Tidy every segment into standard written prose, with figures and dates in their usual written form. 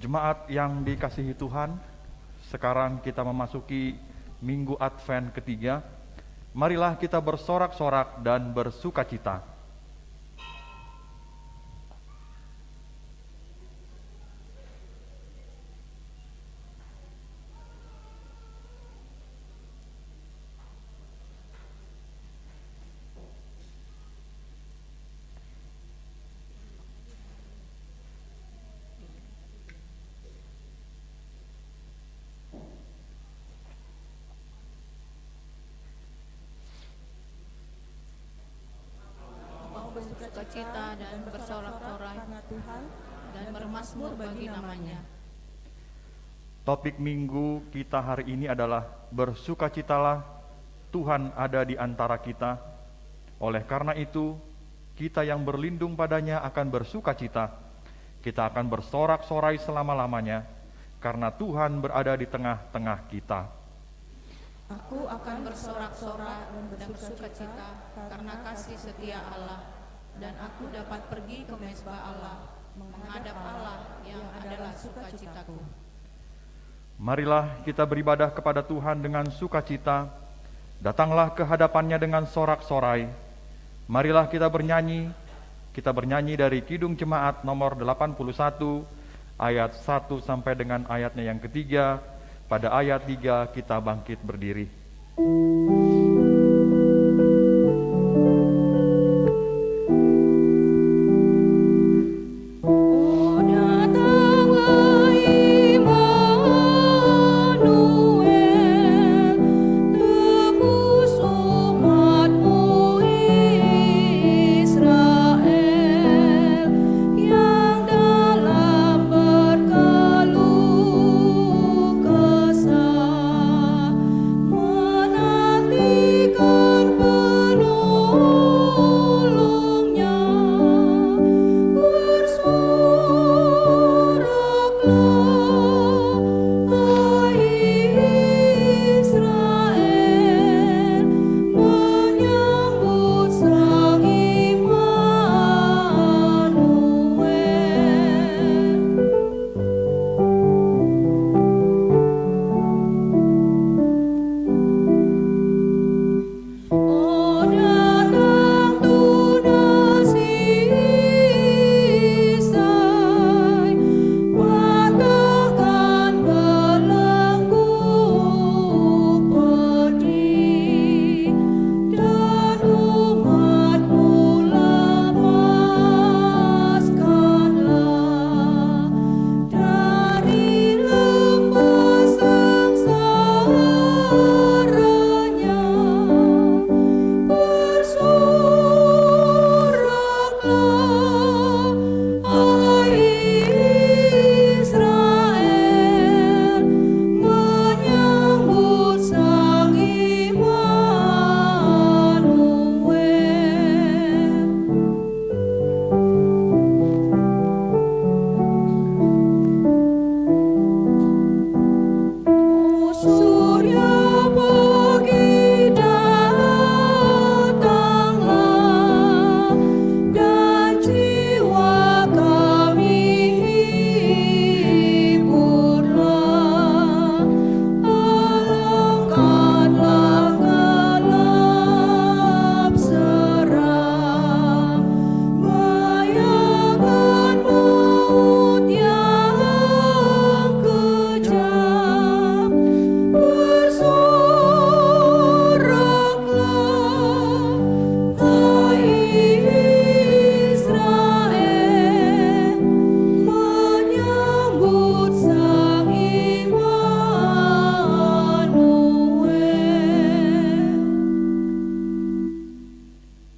Jemaat yang dikasihi Tuhan, sekarang kita memasuki Minggu Advent ketiga. Marilah kita bersorak-sorak dan bersukacita. Bersukacita dan bersorak-sorai karena Tuhan dan bermazmur bagi namanya. Topik minggu kita hari ini adalah bersukacitalah, Tuhan ada di antara kita. Oleh karena itu, kita yang berlindung padanya akan bersukacita. Kita akan bersorak-sorai selama-lamanya karena Tuhan berada di tengah-tengah kita. Aku akan bersorak-sorai dan bersukacita karena kasih setia Allah, dan aku dapat pergi ke mezbah Allah, menghadap Allah yang adalah sukacitaku. Marilah kita beribadah kepada Tuhan dengan sukacita. Datanglah ke hadapannya dengan sorak-sorai. Marilah kita bernyanyi dari Kidung Jemaat nomor 81 ayat 1 sampai dengan ayatnya yang ketiga. Pada ayat 3 kita bangkit berdiri.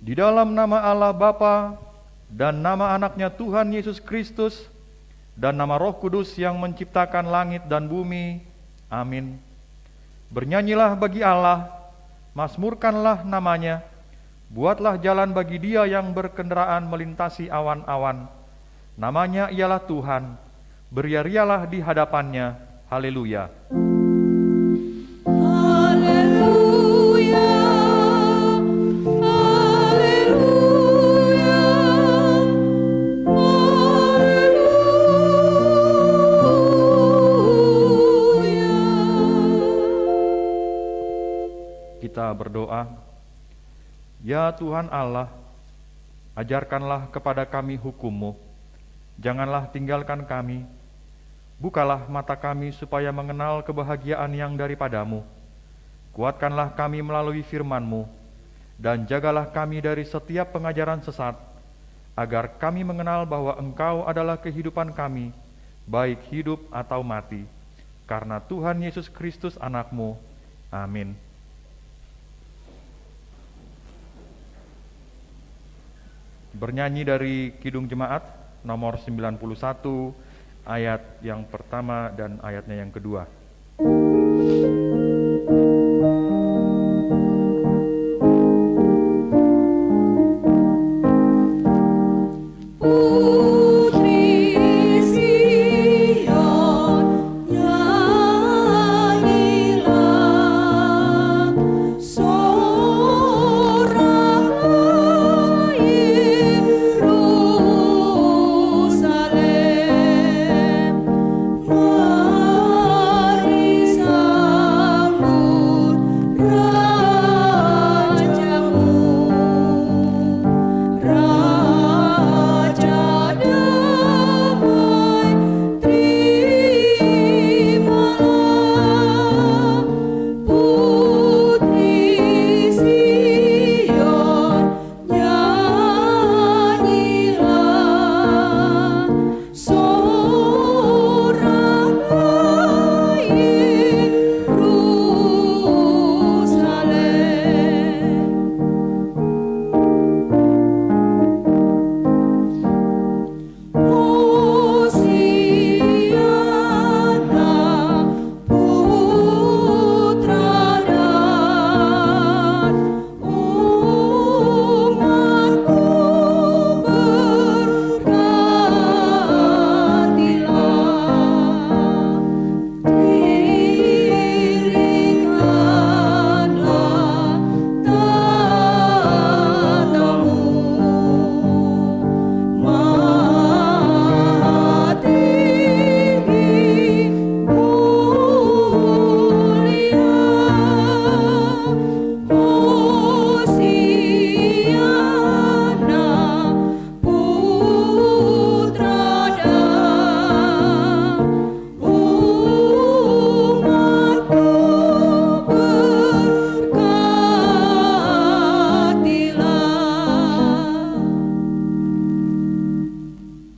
Di dalam nama Allah Bapa dan nama anaknya Tuhan Yesus Kristus dan nama Roh Kudus yang menciptakan langit dan bumi. Amin. Bernyanyilah bagi Allah, mazmurkanlah namanya, buatlah jalan bagi Dia yang berkendaraan melintasi awan-awan. Namanya ialah Tuhan, beria-rialah di hadapannya. Haleluya. Haleluya. berdoa. Ya Tuhan Allah, ajarkanlah kepada kami hukum-Mu, janganlah tinggalkan kami. Bukalah mata kami supaya mengenal kebahagiaan yang daripadamu. Kuatkanlah kami melalui firman-Mu, dan jagalah kami dari setiap pengajaran sesat, agar kami mengenal bahwa Engkau adalah kehidupan kami, baik hidup atau mati, karena Tuhan Yesus Kristus Anak-Mu. Amin. Bernyanyi dari Kidung Jemaat nomor 91, ayat yang pertama dan ayatnya yang kedua.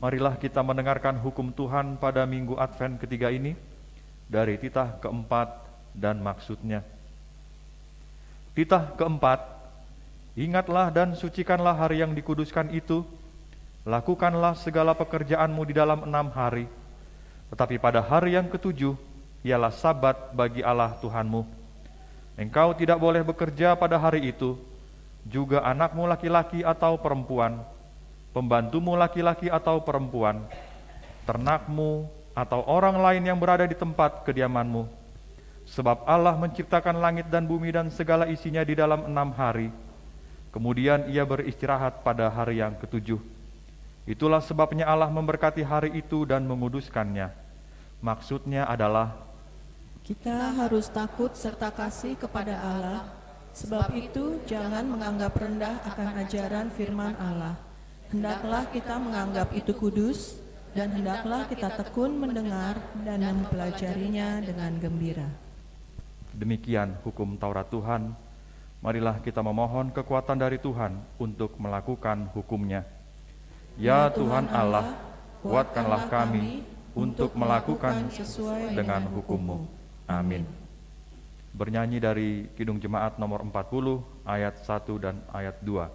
Marilah kita mendengarkan hukum Tuhan pada minggu Advent ketiga ini dari titah keempat dan maksudnya. Titah keempat, ingatlah dan sucikanlah hari yang dikuduskan itu, lakukanlah segala pekerjaanmu di dalam 6 hari, tetapi pada hari yang ketujuh ialah Sabat bagi Allah Tuhanmu. Engkau tidak boleh bekerja pada hari itu, juga anakmu laki-laki atau perempuan, pembantumu laki-laki atau perempuan, ternakmu, atau orang lain yang berada di tempat kediamanmu. Sebab Allah menciptakan langit dan bumi dan segala isinya di dalam 6 hari. Kemudian ia beristirahat pada hari yang ketujuh. Itulah sebabnya Allah memberkati hari itu dan menguduskannya. Maksudnya adalah, kita harus takut serta kasih kepada Allah. Sebab itu jangan menganggap rendah akan ajaran firman Allah. Hendaklah kita menganggap itu kudus, dan hendaklah kita tekun mendengar dan mempelajarinya dengan gembira. demikian hukum Taurat Tuhan. Marilah kita memohon kekuatan dari Tuhan untuk melakukan hukum-Nya. Ya Tuhan Allah, kuatkanlah kami untuk melakukan sesuai dengan hukum-Mu. Amin. Bernyanyi dari Kidung Jemaat nomor 40, ayat 1 dan ayat 2.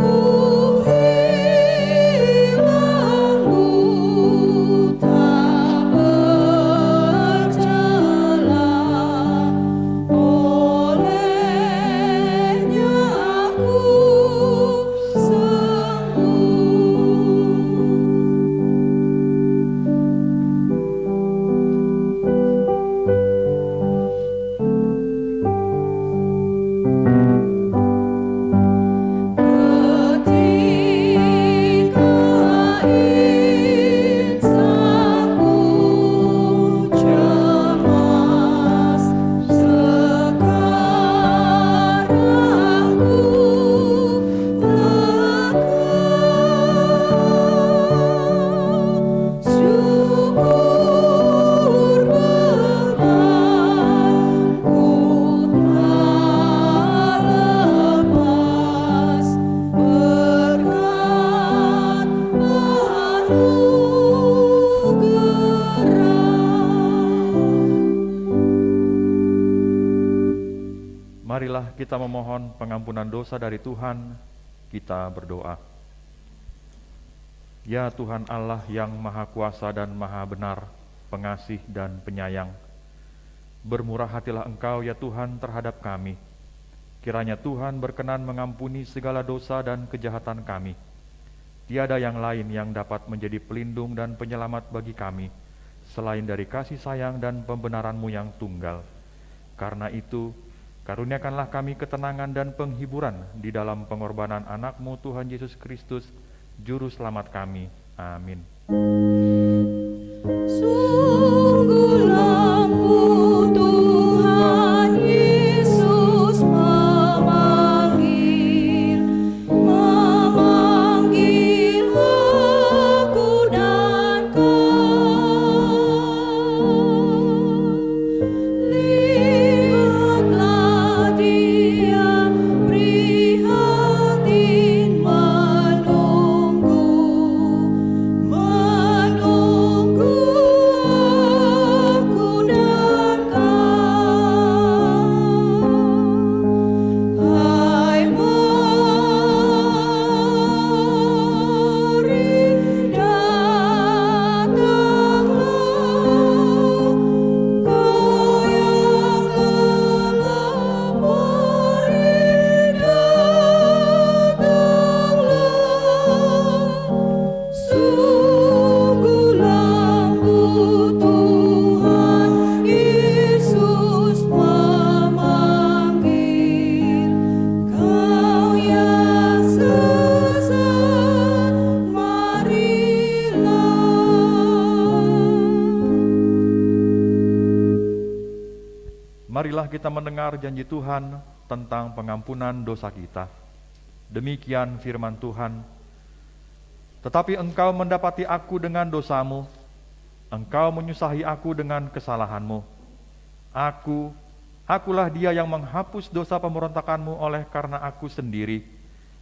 Ku Marilah kita memohon pengampunan dosa dari Tuhan. Kita berdoa. Ya Tuhan Allah yang Maha Kuasa dan Maha Benar, pengasih dan penyayang, bermurah hatilah Engkau ya Tuhan terhadap kami. Kiranya Tuhan berkenan mengampuni segala dosa dan kejahatan kami. Tiada yang lain yang dapat menjadi pelindung dan penyelamat bagi kami, selain dari kasih sayang dan pembenaran-Mu yang tunggal. Karena itu, karuniakanlah kami ketenangan dan penghiburan di dalam pengorbanan anak-Mu Tuhan Yesus Kristus, Juru Selamat kami. Amin. Sungguh lampu Tuhan Yesus memanggil aku dan lihatlah Dia prihatin menunggu aku dan hai mari datanglah kau yang lelah, mari datanglah. Sungguh lampu Tuhan Yesus memanggil kau yang sesat, marilah. Marilah kita mendengar janji Tuhan tentang pengampunan dosa kita. Demikian firman Tuhan. Tetapi engkau mendapati aku dengan dosamu, engkau menyusahi aku dengan kesalahanmu. Akulah Dia yang menghapus dosa pemberontakanmu oleh karena aku sendiri,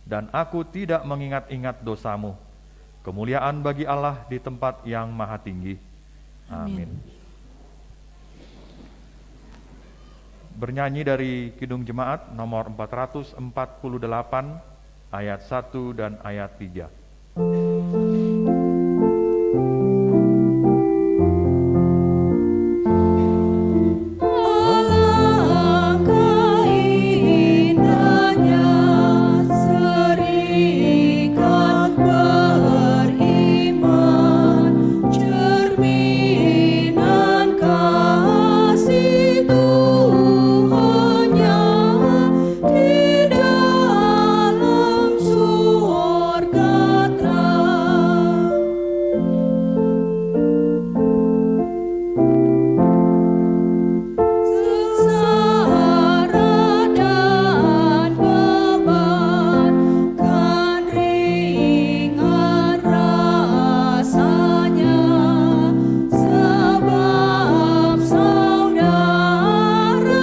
dan aku tidak mengingat-ingat dosamu. Kemuliaan bagi Allah di tempat yang maha tinggi. Amin. Bernyanyi dari Kidung Jemaat nomor 448 ayat 1 dan ayat 3. Alangkah indahnya serikat beriman, cerminan kasih Tuhannya di dalam surga terang. Sengsara dan beban kan ringan rasanya, sebab saudara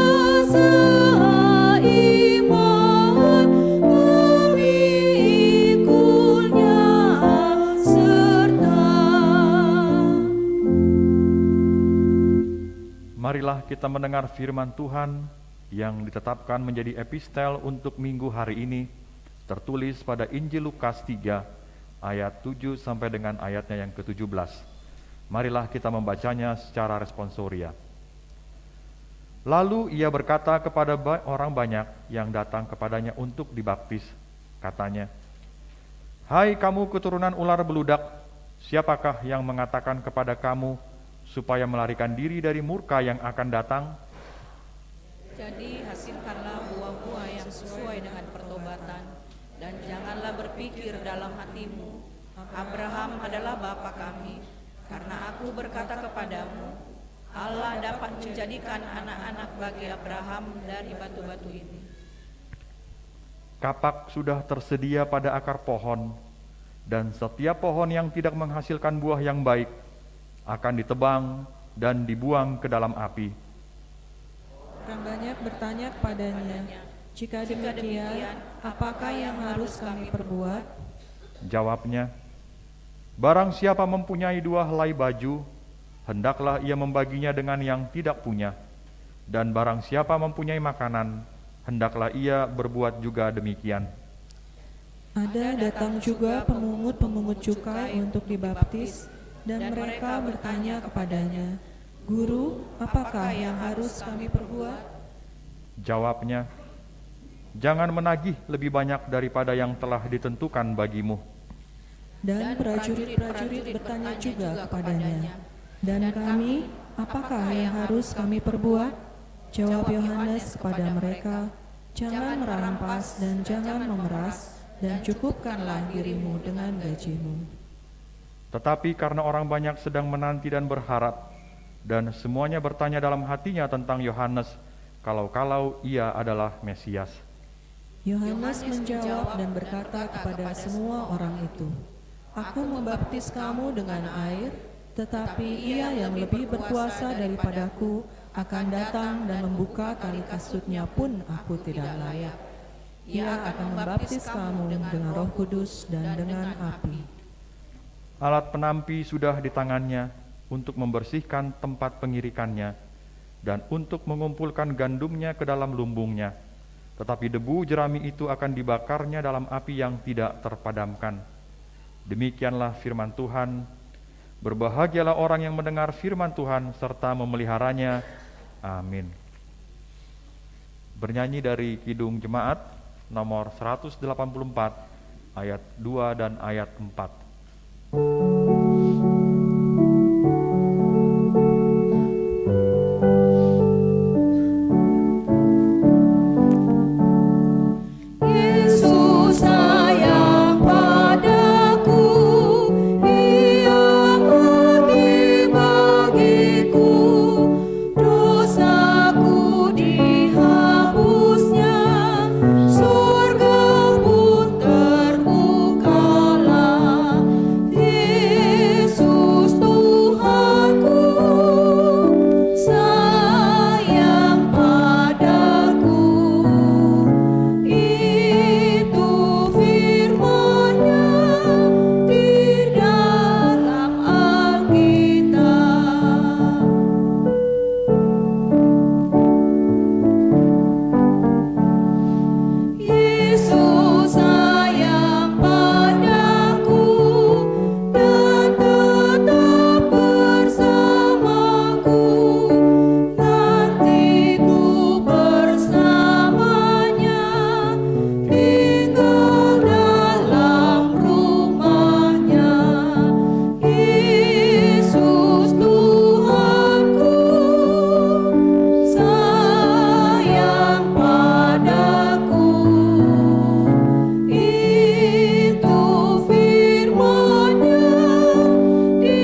seiman memikulnya serta. Marilah kita mendengar firman Tuhan yang ditetapkan menjadi epistel untuk minggu hari ini, tertulis pada Injil Lukas 3 ayat 7 sampai dengan ayatnya yang ke-17. Marilah kita membacanya secara responsoria. Lalu ia berkata kepada orang banyak yang datang kepadanya untuk dibaptis. Katanya, "Hai kamu keturunan ular beludak, siapakah yang mengatakan kepada kamu supaya melarikan diri dari murka yang akan datang? Jadi hasilkanlah buah-buah yang sesuai dengan pertobatan, dan janganlah berpikir dalam hatimu, Abraham adalah bapa kami, karena aku berkata kepadamu, Allah dapat menjadikan anak-anak bagi Abraham dari batu-batu ini." Kapak sudah tersedia pada akar pohon, dan setiap pohon yang tidak menghasilkan buah yang baik akan ditebang dan dibuang ke dalam api. Orang banyak bertanya kepadanya, "Jika demikian, apakah yang harus kami perbuat?" Jawabnya, "Barang siapa mempunyai 2 helai baju, hendaklah ia membaginya dengan yang tidak punya. Dan barang siapa mempunyai makanan, hendaklah ia berbuat juga demikian. Ada datang juga pemungut-pemungut cukai untuk dibaptis, dan mereka bertanya kepadanya, "Guru, apakah yang harus kami perbuat?" Jawabnya, "Jangan menagih lebih banyak daripada yang telah ditentukan bagimu." Dan prajurit-prajurit bertanya juga kepadanya, "Dan kami, apakah yang harus kami perbuat?" Jawab Yohanes kepada mereka, "Jangan merampas dan jangan memeras, dan cukupkanlah dirimu dengan gajimu." Tetapi karena orang banyak sedang menanti dan berharap, dan semuanya bertanya dalam hatinya tentang Yohanes, kalau-kalau ia adalah Mesias. Yohanes menjawab dan berkata kepada semua orang itu, "Aku membaptis kamu dengan air, tetapi Ia yang lebih berkuasa daripadaku akan datang dan membuka tali kasutnya pun aku tidak layak. Ia akan membaptis kamu dengan Roh Kudus dan dengan api." Alat penampi sudah di tangannya untuk membersihkan tempat pengirikannya dan untuk mengumpulkan gandumnya ke dalam lumbungnya. Tetapi debu jerami itu akan dibakarnya dalam api yang tidak terpadamkan. Demikianlah firman Tuhan. Berbahagialah orang yang mendengar firman Tuhan serta memeliharanya. Amin. Bernyanyi dari Kidung Jemaat nomor 184 ayat 2 dan ayat 4. Yesus sayang padaku, Ia mati bagiku, dosaku dihapusnya, surga pun terbukalah. Yesus Tuhanku sayang padaku. Itu firman-Nya di dalam Alkitab. Yesus sayang padaku dan tetap bersamaku. Nanti ku bersamanya, tinggal dalam rumah-Nya. Yesus Tuhanku sayang padaku. Itu firman-Nya di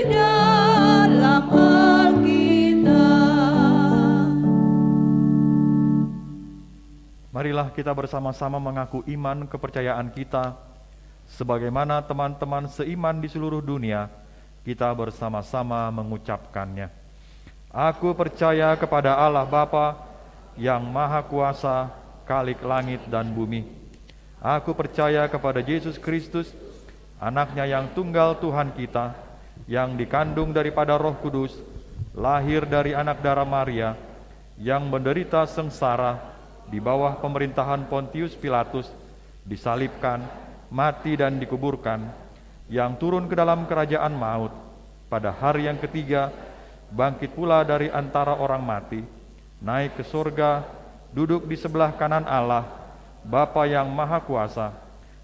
dalam Alkitab. Marilah kita bersama-sama mengaku iman kepercayaan kita. Sebagaimana teman-teman seiman di seluruh dunia, kita bersama-sama mengucapkannya. Aku percaya kepada Allah Bapa yang Maha Kuasa, Khalik langit dan bumi. Aku percaya kepada Yesus Kristus, Anaknya yang tunggal Tuhan kita, yang dikandung daripada Roh Kudus, lahir dari anak darah Maria, yang menderita sengsara di bawah pemerintahan Pontius Pilatus, disalibkan, mati dan dikuburkan, yang turun ke dalam kerajaan maut, pada hari yang ketiga bangkit pula dari antara orang mati, naik ke surga, duduk di sebelah kanan Allah, Bapa yang Maha Kuasa.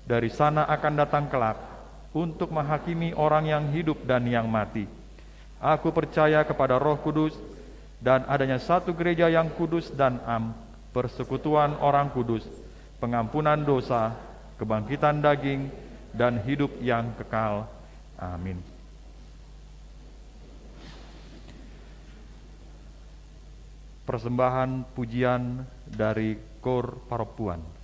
Dari sana akan datang kelak untuk menghakimi orang yang hidup dan yang mati. Aku percaya kepada Roh Kudus dan adanya satu gereja yang kudus dan am, persekutuan orang kudus, pengampunan dosa, kebangkitan daging, dan hidup yang kekal. Amin. Persembahan pujian dari Kor Paropuan.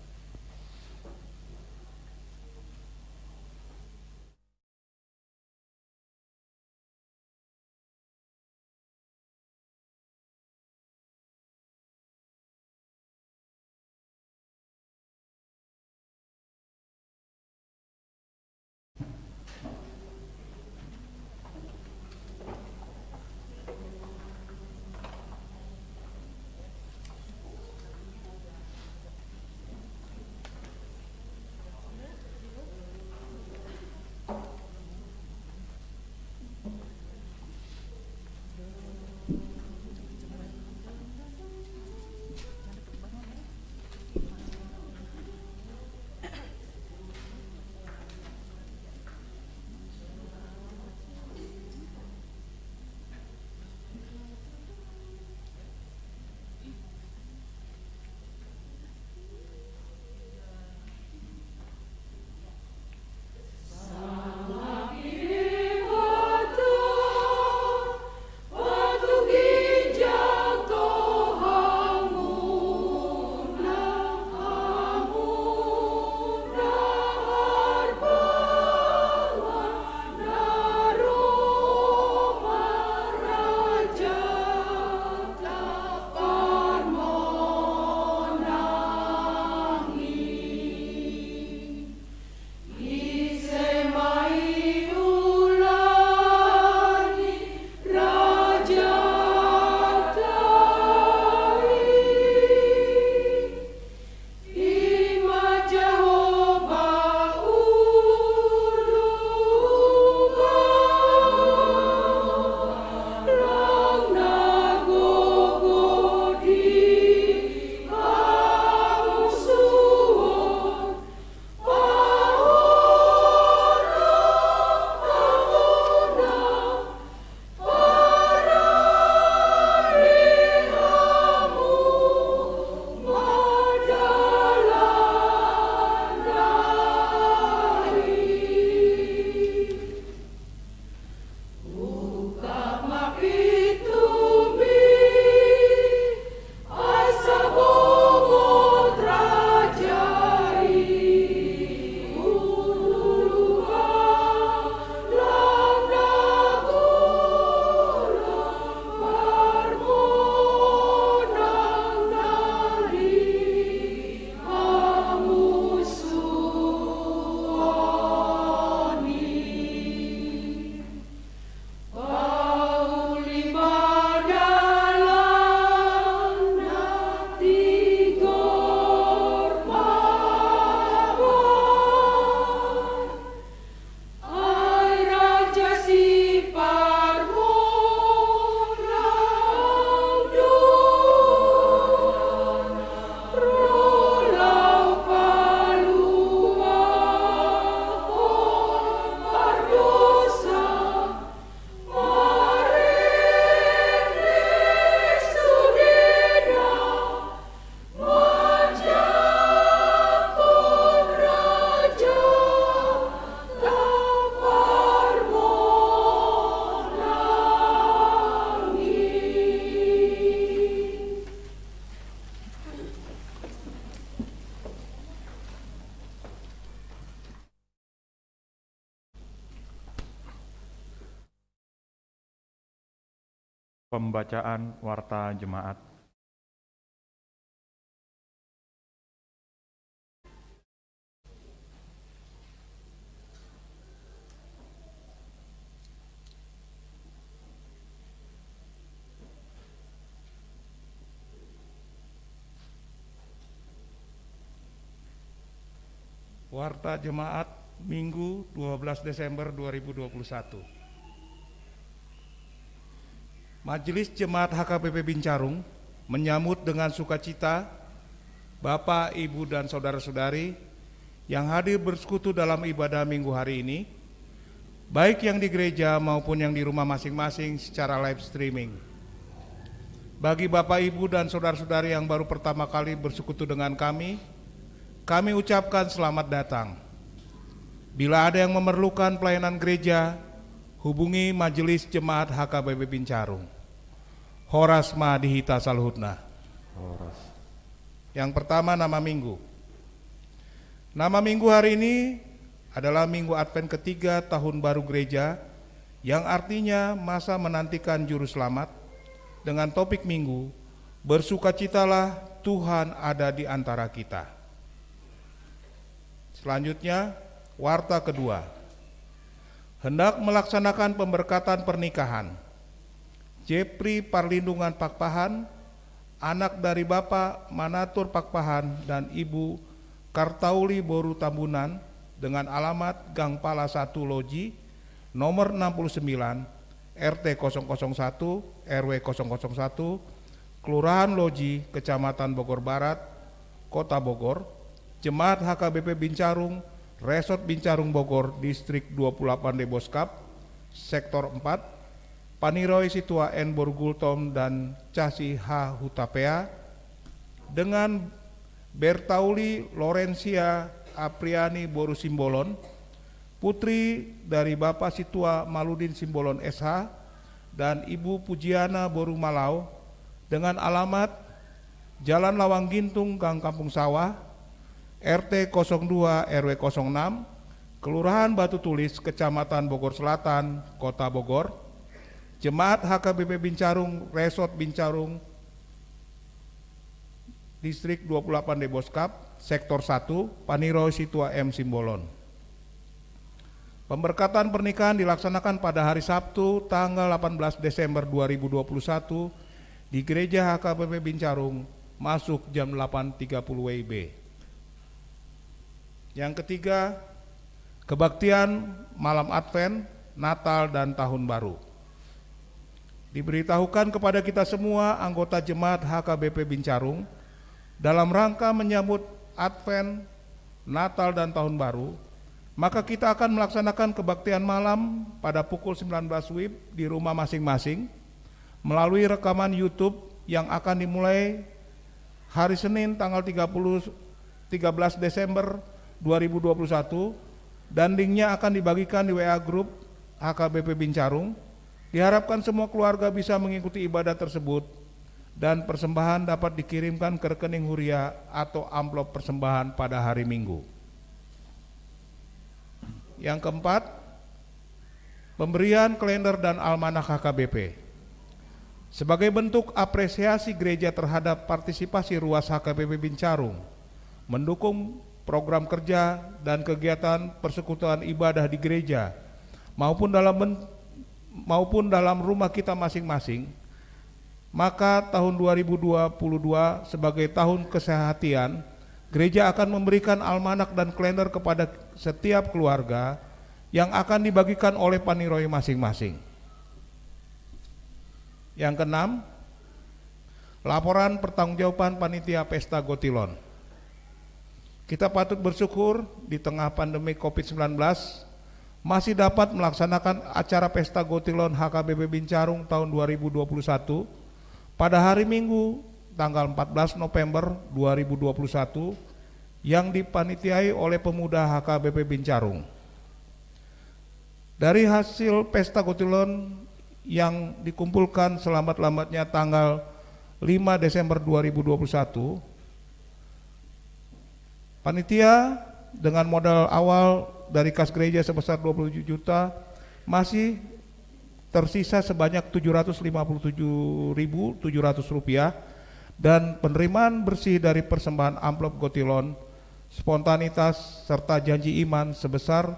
Pembacaan Warta Jemaat. Warta Jemaat Minggu 12 Desember 2021. Majelis Jemaat HKBP Bincarung menyambut dengan sukacita Bapak, Ibu, dan saudara-saudari yang hadir bersekutu dalam ibadah minggu hari ini, baik yang di gereja maupun yang di rumah masing-masing secara live streaming. Bagi Bapak, Ibu, dan saudara-saudari yang baru pertama kali bersekutu dengan kami ucapkan selamat datang. Bila ada yang memerlukan pelayanan gereja, hubungi Majelis Jemaat HKBP Bincarung. Horas Madihita Saluhutna. Horas. Yang pertama, nama minggu. Nama minggu hari ini adalah Minggu Advent ketiga Tahun Baru Gereja, yang artinya masa menantikan Juru Selamat, dengan topik minggu, bersukacitalah Tuhan ada di antara kita. Selanjutnya, warta kedua. Hendak melaksanakan pemberkatan pernikahan. Jepri Parlindungan Pakpahan, anak dari Bapak Manatur Pakpahan dan Ibu Kartauli Boru Tambunan, dengan alamat Gang Pala 1 Loji, nomor 69, RT 001, RW 001, Kelurahan Loji, Kecamatan Bogor Barat, Kota Bogor, Jemaat HKBP Bincarung, Resort Bincarung Bogor, Distrik 28 Deboskap, Sektor 4, Paniroy Situa N Borgultom dan Casi H Hutapea, dengan Bertauli Lorencia Apriani Boru Simbolon, putri dari Bapak Situa Maludin Simbolon SH dan Ibu Pujiana Boru Malau, dengan alamat Jalan Lawang Gintung, Gang Kampung Sawah, RT 02 RW 06, Kelurahan Batu Tulis, Kecamatan Bogor Selatan, Kota Bogor. Jemaat HKBP Bincarung, Resort Bincarung, Distrik 28 Deboskap, Sektor 1, Paniroy Situa M Simbolon. Pemberkatan pernikahan dilaksanakan pada hari Sabtu tanggal 18 Desember 2021 di Gereja HKBP Bincarung, masuk jam 8.30 WIB. Yang ketiga, kebaktian malam Advent, Natal, dan Tahun Baru. Diberitahukan kepada kita semua anggota Jemaat HKBP Bincarung, dalam rangka menyambut Advent, Natal, dan Tahun Baru, maka kita akan melaksanakan kebaktian malam pada pukul 19 WIB di rumah masing-masing melalui rekaman YouTube yang akan dimulai hari Senin tanggal 13 Desember 2021, dan linknya akan dibagikan di WA Group HKBP Bincarung. Diharapkan semua keluarga bisa mengikuti ibadah tersebut dan persembahan dapat dikirimkan ke rekening Huria atau amplop persembahan pada hari Minggu. Yang keempat, pemberian kalender dan almanah HKBP. Sebagai bentuk apresiasi gereja terhadap partisipasi ruas HKBP Bincarung, mendukung program kerja dan kegiatan persekutuan ibadah di gereja maupun dalam rumah kita masing-masing, maka tahun 2022 sebagai tahun kesehatian, gereja akan memberikan almanak dan kalender kepada setiap keluarga yang akan dibagikan oleh paniroy masing-masing. Yang keenam, laporan pertanggungjawaban panitia Pesta Gotilon. Kita patut bersyukur di tengah pandemi COVID-19 masih dapat melaksanakan acara Pesta Gotilon HKBP Bincarung tahun 2021 pada hari Minggu tanggal 14 November 2021 yang dipanitiai oleh pemuda HKBP Bincarung. Dari hasil Pesta Gotilon yang dikumpulkan selamat-lambatnya tanggal 5 Desember 2021, panitia dengan modal awal dari kas gereja sebesar 27 juta masih tersisa sebanyak Rp757.700 dan penerimaan bersih dari persembahan amplop gotilon, spontanitas serta janji iman sebesar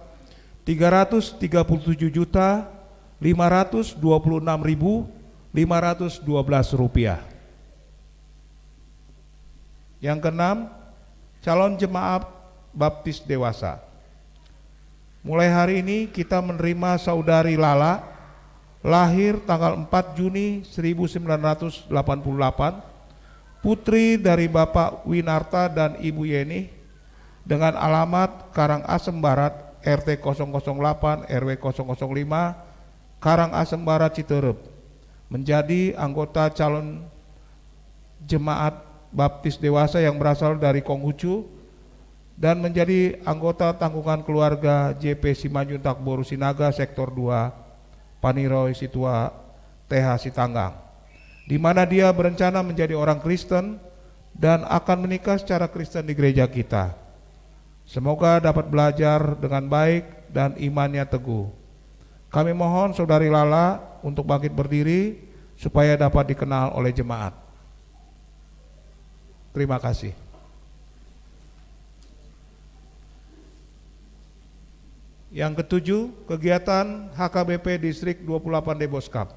Rp337.526.512. Yang keenam, calon jemaat baptis dewasa. Mulai hari ini kita menerima saudari Lala, lahir tanggal 4 Juni 1988, putri dari Bapak Winarta dan Ibu Yeni, dengan alamat Karangasem Barat, RT 008 RW 005, Karangasem Barat, Citerep, menjadi anggota calon jemaat baptis dewasa yang berasal dari Konghucu dan menjadi anggota tanggungan keluarga JP Simanjuntak Takboru Sinaga Sektor 2 Paniroy Situa TH Sitanggang, di mana dia berencana menjadi orang Kristen dan akan menikah secara Kristen di gereja kita. Semoga dapat belajar dengan baik dan imannya teguh. Kami mohon saudari Lala untuk bangkit berdiri supaya dapat dikenal oleh jemaat. Terima kasih. Yang ketujuh, kegiatan HKBP Distrik 28 Deboskap.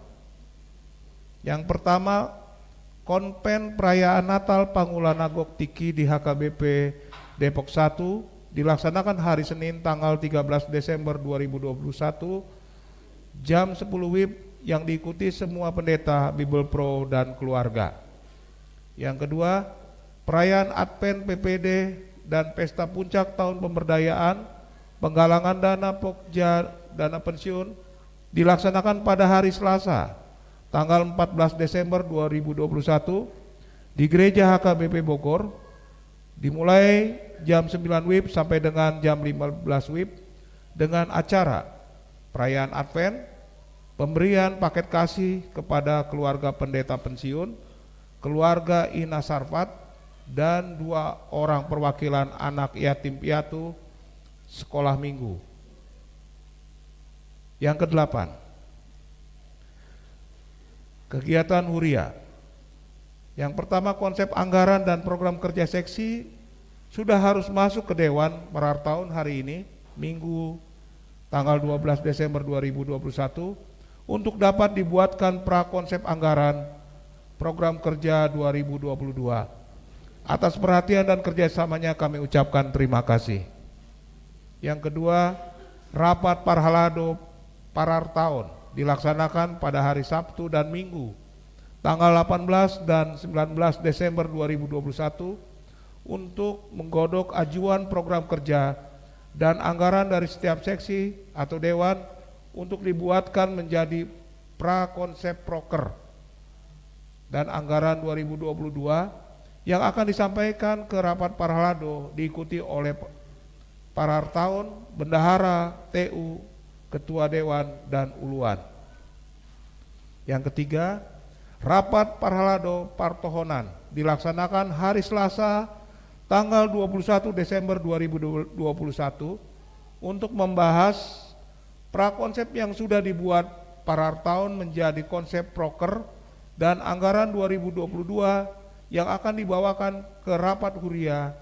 Yang pertama, konpen perayaan Natal Pangulan Nagok Tiki di HKBP Depok 1 dilaksanakan hari Senin tanggal 13 Desember 2021 jam 10 WIB yang diikuti semua pendeta, Bible Pro dan keluarga. Yang kedua, perayaan Advent PPD dan Pesta Puncak Tahun Pemberdayaan Penggalangan Dana Pokja Dana Pensiun dilaksanakan pada hari Selasa tanggal 14 Desember 2021 di Gereja HKBP Bogor, dimulai jam 9 WIB sampai dengan jam 15 WIB dengan acara perayaan Advent, pemberian paket kasih kepada keluarga pendeta pensiun, keluarga Ina Sarfat, dan 2 orang perwakilan anak yatim piatu sekolah minggu. Yang kedelapan, kegiatan Huria. Yang pertama, konsep anggaran dan program kerja seksi sudah harus masuk ke Dewan Perartaun hari ini, Minggu tanggal 12 Desember 2021, untuk dapat dibuatkan prakonsep anggaran program kerja 2022. Atas perhatian dan kerjasamanya kami ucapkan terima kasih. Yang kedua, rapat Parhalado Parartaun dilaksanakan pada hari Sabtu dan Minggu tanggal 18 dan 19 Desember 2021 untuk menggodok ajuan program kerja dan anggaran dari setiap seksi atau dewan untuk dibuatkan menjadi prakonsep proker dan anggaran 2022 yang akan disampaikan ke rapat Parhalado, diikuti oleh Parartaun, bendahara, TU, ketua dewan, dan uluan. Yang ketiga, rapat Parhalado Partohonan dilaksanakan hari Selasa tanggal 21 Desember 2021 untuk membahas prakonsep yang sudah dibuat Parartaun menjadi konsep proker dan anggaran 2022 yang akan dibawakan ke rapat Huria,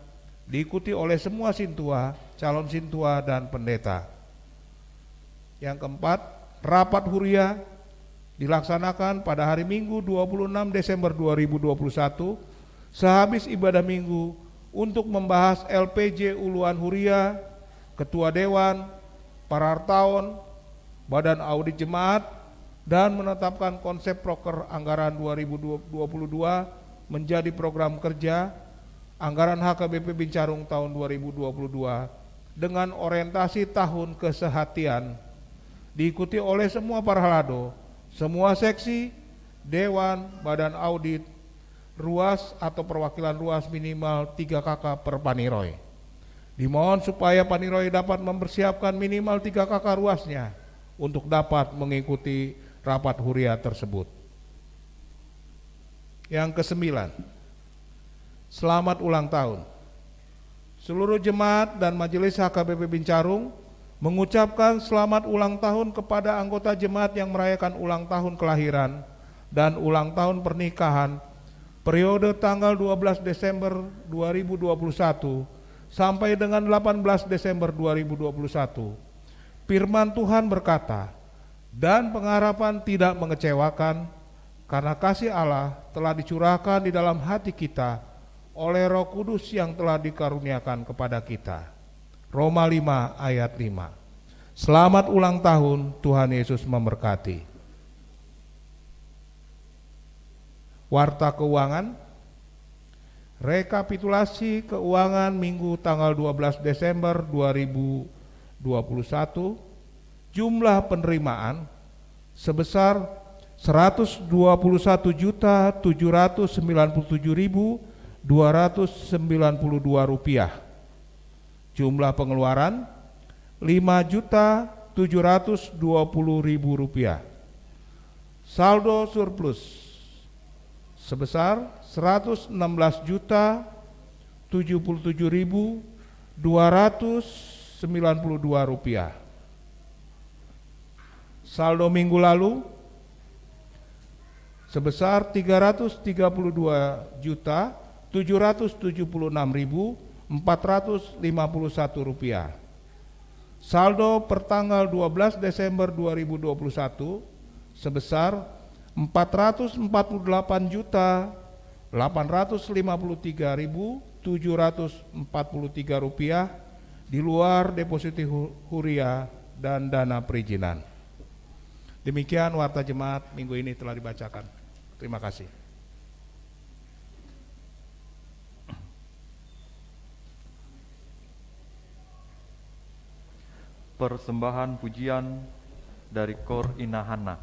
diikuti oleh semua sintua, calon sintua, dan pendeta. Yang keempat, rapat Huria dilaksanakan pada hari Minggu 26 Desember 2021 sehabis ibadah Minggu untuk membahas LPJ Uluan Huria, Ketua Dewan, Parartaun, Badan Audit Jemaat, dan menetapkan konsep proker anggaran 2022 menjadi program kerja anggaran HKBP Bincarung tahun 2022 dengan orientasi tahun kesehatian, diikuti oleh semua Parhalado, semua seksi, dewan, badan audit, ruas atau perwakilan ruas minimal 3 KK per Paniroy. Dimohon supaya Paniroy dapat mempersiapkan minimal 3 KK ruasnya untuk dapat mengikuti rapat Huria tersebut. Yang kesembilan, selamat ulang tahun. Seluruh jemaat dan majelis HKBP Bincarung mengucapkan selamat ulang tahun kepada anggota jemaat yang merayakan ulang tahun kelahiran dan ulang tahun pernikahan periode tanggal 12 Desember 2021 sampai dengan 18 Desember 2021. Firman Tuhan berkata, "Dan pengharapan tidak mengecewakan, karena kasih Allah telah dicurahkan di dalam hati kita oleh Roh Kudus yang telah dikaruniakan kepada kita." Roma 5 ayat 5. Selamat ulang tahun, Tuhan Yesus memberkati. Warta keuangan, rekapitulasi keuangan Minggu tanggal 12 Desember 2021, jumlah penerimaan sebesar Rp121.797.292. Jumlah pengeluaran Rp5.720.000. Saldo surplus sebesar Rp116.077.292. Saldo minggu lalu sebesar Rp333.776.451. Saldo per tanggal 12 Desember 2021 sebesar Rp448.853.743 di luar depositi huria dan dana perizinan. Demikian warta jemaat minggu ini telah dibacakan. Terima kasih. Persembahan pujian dari Kor Inahana.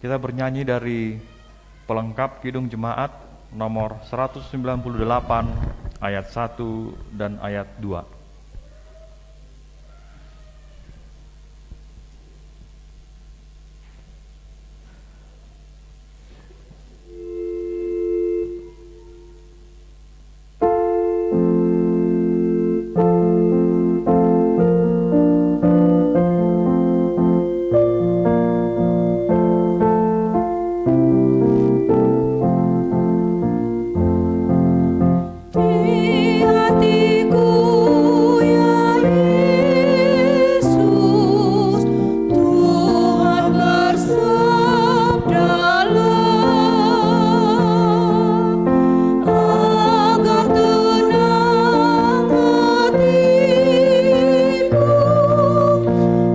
Kita bernyanyi dari pelengkap Kidung Jemaat nomor 198 ayat 1 dan ayat 2. Di hatiku ya Yesus, Tuhan bersabdalah, agar tenang hatiku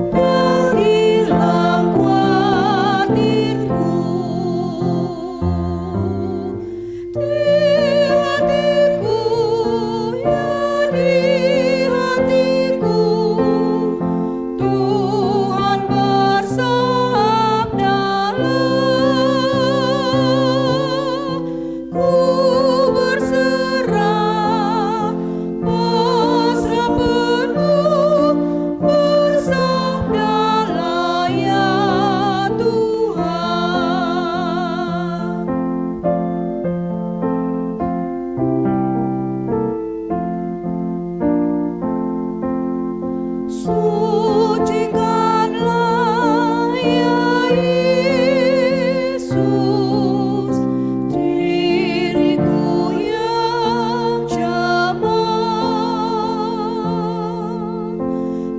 dan hilang khawatirku. Di hatiku, Tuhan bersabdalah, ku berserah, pasrah penuh, bersabdalah ya Tuhan. Sucikanlah ya Yesus diriku yang jaman.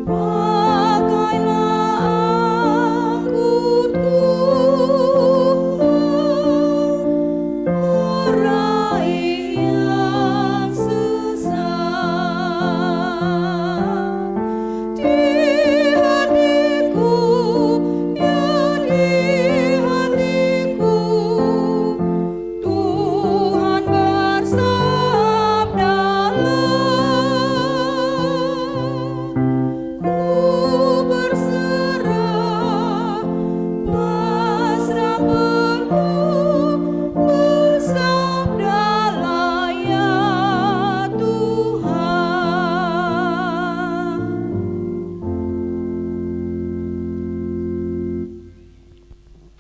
Pakailah aku Tuhan, orang yang sesat. Di hatiku, ya di hatiku, Tuhan bersabdalah, ku berserah, pasrah penuh, bersabdalah ya Tuhan.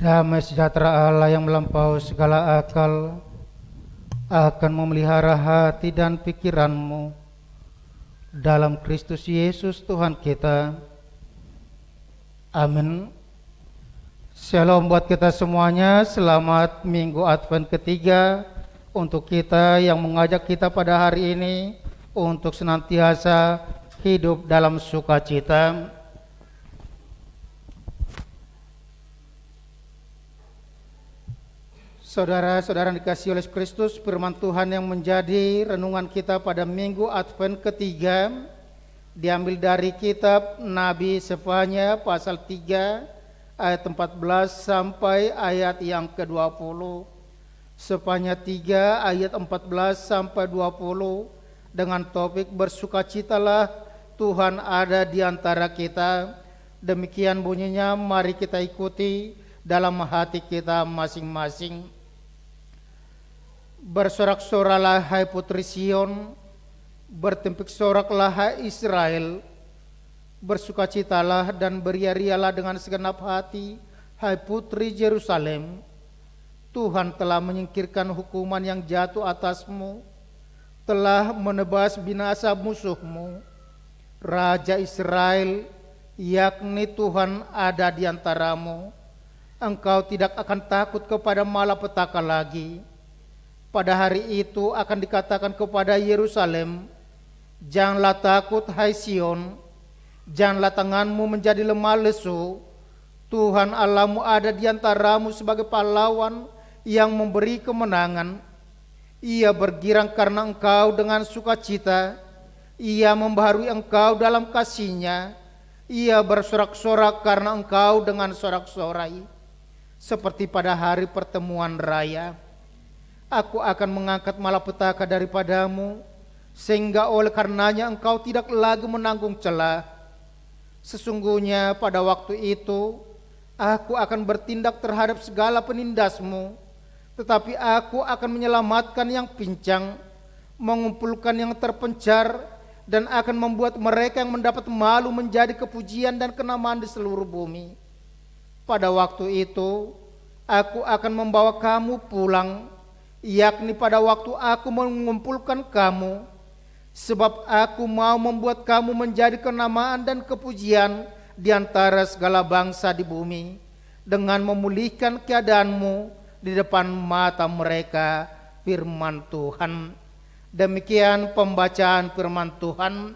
Damai sejahtera Allah yang melampaui segala akal akan memelihara hati dan pikiranmu dalam Kristus Yesus Tuhan kita. Amin. Shalom buat kita semuanya. Selamat Minggu Advent ketiga untuk kita yang mengajak kita pada hari ini untuk senantiasa hidup dalam sukacita. Saudara-saudara dikasihi oleh Kristus, firman Tuhan yang menjadi renungan kita pada Minggu Advent ketiga diambil dari kitab Nabi Sefanya pasal 3 ayat 14 sampai ayat yang ke-20. Sefanya 3 ayat 14 sampai 20 dengan topik bersukacitalah Tuhan ada di antara kita. Demikian bunyinya, mari kita ikuti dalam hati kita masing-masing. Bersorak-soralah hai putri Sion, bertempik soraklah hai Israel, bersukacitalah dan beria-rialah dengan segenap hati hai putri Yerusalem. Tuhan telah menyingkirkan hukuman yang jatuh atasmu, telah menebas binasa musuhmu. Raja Israel, yakni Tuhan ada di antaramu. Engkau tidak akan takut kepada malapetaka lagi. Pada hari itu akan dikatakan kepada Yerusalem, janganlah takut hai Sion, janganlah tanganmu menjadi lemah lesu. Tuhan Allahmu ada di antaramu sebagai pahlawan yang memberi kemenangan. Ia bergirang karena engkau dengan sukacita. Ia membaharui engkau dalam kasih-Nya. Ia bersorak-sorak karena engkau dengan sorak-sorai. Seperti pada hari pertemuan raya. Aku akan mengangkat malapetaka daripadamu, sehingga oleh karenanya engkau tidak lagi menanggung celah. Sesungguhnya pada waktu itu aku akan bertindak terhadap segala penindasmu, tetapi aku akan menyelamatkan yang pincang, mengumpulkan yang terpencar, dan akan membuat mereka yang mendapat malu menjadi kepujian dan kenamaan di seluruh bumi. Pada waktu itu, aku akan membawa kamu pulang, yakni pada waktu aku mengumpulkan kamu, sebab aku mau membuat kamu menjadi kenamaan dan kepujian di antara segala bangsa di bumi, dengan memulihkan keadaanmu di depan mata mereka. Firman Tuhan. Demikian pembacaan firman Tuhan.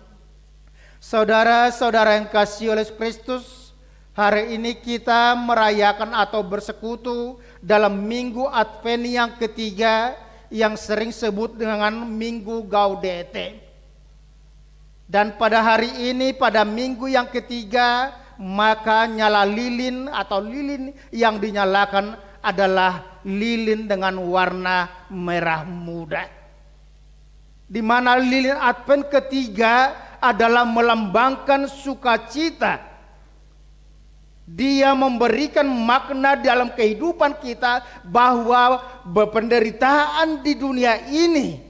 Saudara-saudara yang kasih oleh Kristus, hari ini kita merayakan atau bersekutu dalam minggu Advent yang ketiga, yang sering sebut dengan Minggu Gaudete. Dan pada hari ini, pada minggu yang ketiga, maka nyala lilin atau lilin yang dinyalakan adalah lilin dengan warna merah muda. Di mana lilin Advent ketiga adalah melambangkan sukacita. Dia memberikan makna dalam kehidupan kita bahwa penderitaan di dunia ini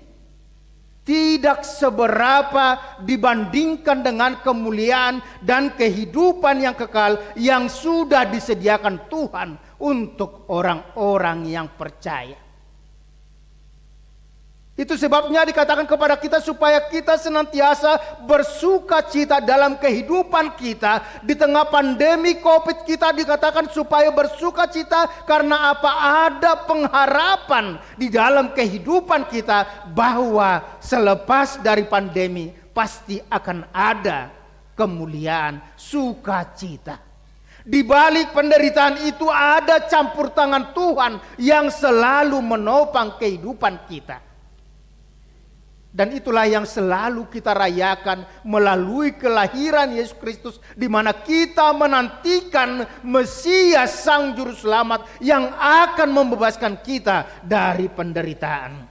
tidak seberapa dibandingkan dengan kemuliaan dan kehidupan yang kekal yang sudah disediakan Tuhan untuk orang-orang yang percaya. Itu sebabnya dikatakan kepada kita supaya kita senantiasa bersuka cita dalam kehidupan kita. Di tengah pandemi COVID kita dikatakan supaya bersuka cita karena apa? Ada pengharapan di dalam kehidupan kita bahwa selepas dari pandemi pasti akan ada kemuliaan, sukacita. Di balik penderitaan itu ada campur tangan Tuhan yang selalu menopang kehidupan kita. Dan itulah yang selalu kita rayakan melalui kelahiran Yesus Kristus, di mana kita menantikan Mesias Sang Juru Selamat yang akan membebaskan kita dari penderitaan.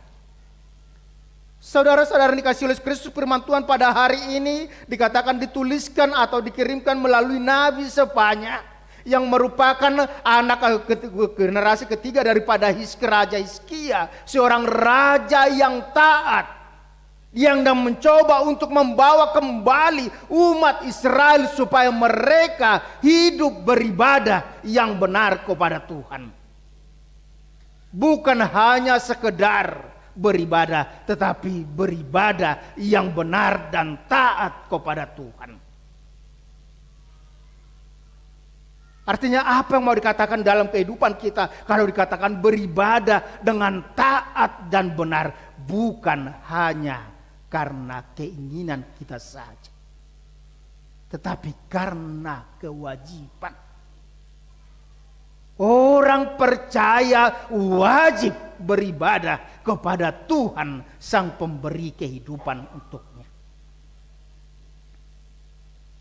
Saudara-saudara dikasih oleh Kristus, firman Tuhan pada hari ini dikatakan dituliskan atau dikirimkan melalui Nabi Sefanya, yang merupakan anak generasi ketiga daripada Raja Hizkia, seorang raja yang taat, yang mencoba untuk membawa kembali umat Israel supaya mereka hidup beribadah yang benar kepada Tuhan. Bukan hanya sekedar beribadah, tetapi beribadah yang benar dan taat kepada Tuhan. Artinya apa yang mau dikatakan dalam kehidupan kita kalau dikatakan beribadah dengan taat dan benar? Bukan hanya karena keinginan kita saja, tetapi karena kewajiban. Orang percaya wajib beribadah kepada Tuhan Sang Pemberi kehidupan untuknya.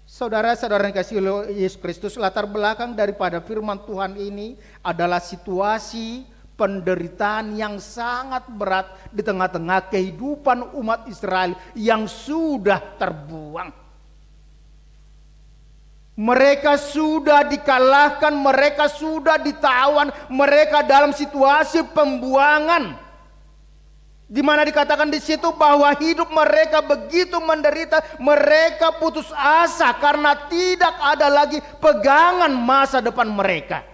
Saudara-saudara yang kasih oleh Yesus Kristus, latar belakang daripada firman Tuhan ini adalah situasi penderitaan yang sangat berat di tengah-tengah kehidupan umat Israel yang sudah terbuang. Mereka sudah dikalahkan, mereka sudah ditawan, mereka dalam situasi pembuangan. Di mana dikatakan di situ bahwa hidup mereka begitu menderita, mereka putus asa karena tidak ada lagi pegangan masa depan mereka.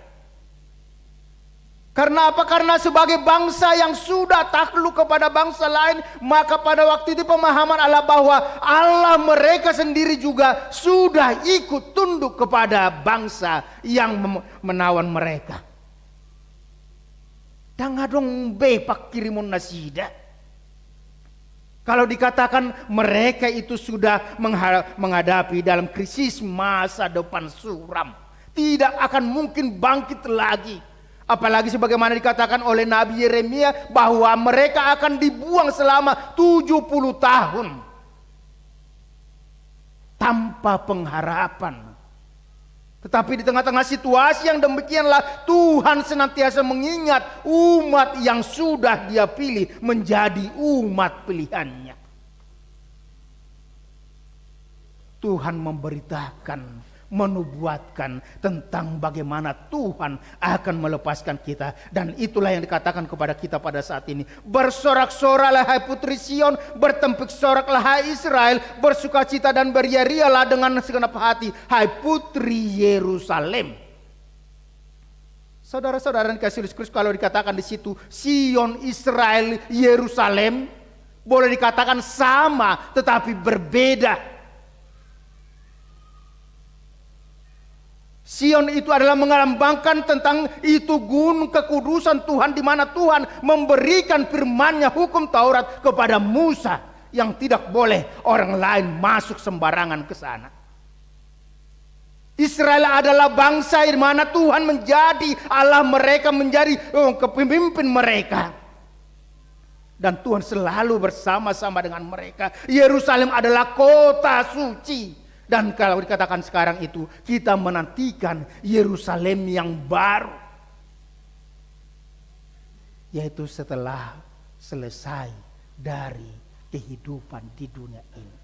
Karena apa? Karena sebagai bangsa yang sudah takluk kepada bangsa lain, maka pada waktu itu pemahaman Allah bahwa Allah mereka sendiri juga sudah ikut tunduk kepada bangsa yang menawan mereka. Dangadong bepak kirimun nasida. Kalau dikatakan mereka itu sudah menghadapi dalam krisis masa depan suram, tidak akan mungkin bangkit lagi. Apalagi sebagaimana dikatakan oleh Nabi Yeremia bahwa mereka akan dibuang selama 70 tahun tanpa pengharapan. Tetapi di tengah-tengah situasi yang demikianlah Tuhan senantiasa mengingat umat yang sudah Dia pilih menjadi umat pilihannya. Tuhan memberitakan menubuatkan tentang bagaimana Tuhan akan melepaskan kita. Dan itulah yang dikatakan kepada kita pada saat ini. Bersorak-soraklah hai putri Sion, bertempik soraklah hai Israel, bersukacita dan beria-rialah dengan segenap hati hai putri Yerusalem. Saudara-saudara yang dikasihi Kristus, kalau dikatakan di situ Sion, Israel, Yerusalem, boleh dikatakan sama tetapi berbeda. Sion itu adalah melambangkan tentang itu gunung kekudusan Tuhan, di mana Tuhan memberikan firman-Nya, hukum Taurat kepada Musa, yang tidak boleh orang lain masuk sembarangan ke sana. Israel adalah bangsa di mana Tuhan menjadi Allah mereka, menjadi pemimpin mereka. Dan Tuhan selalu bersama-sama dengan mereka. Yerusalem adalah kota suci. Dan kalau dikatakan sekarang itu, kita menantikan Yerusalem yang baru. Yaitu setelah selesai dari kehidupan di dunia ini.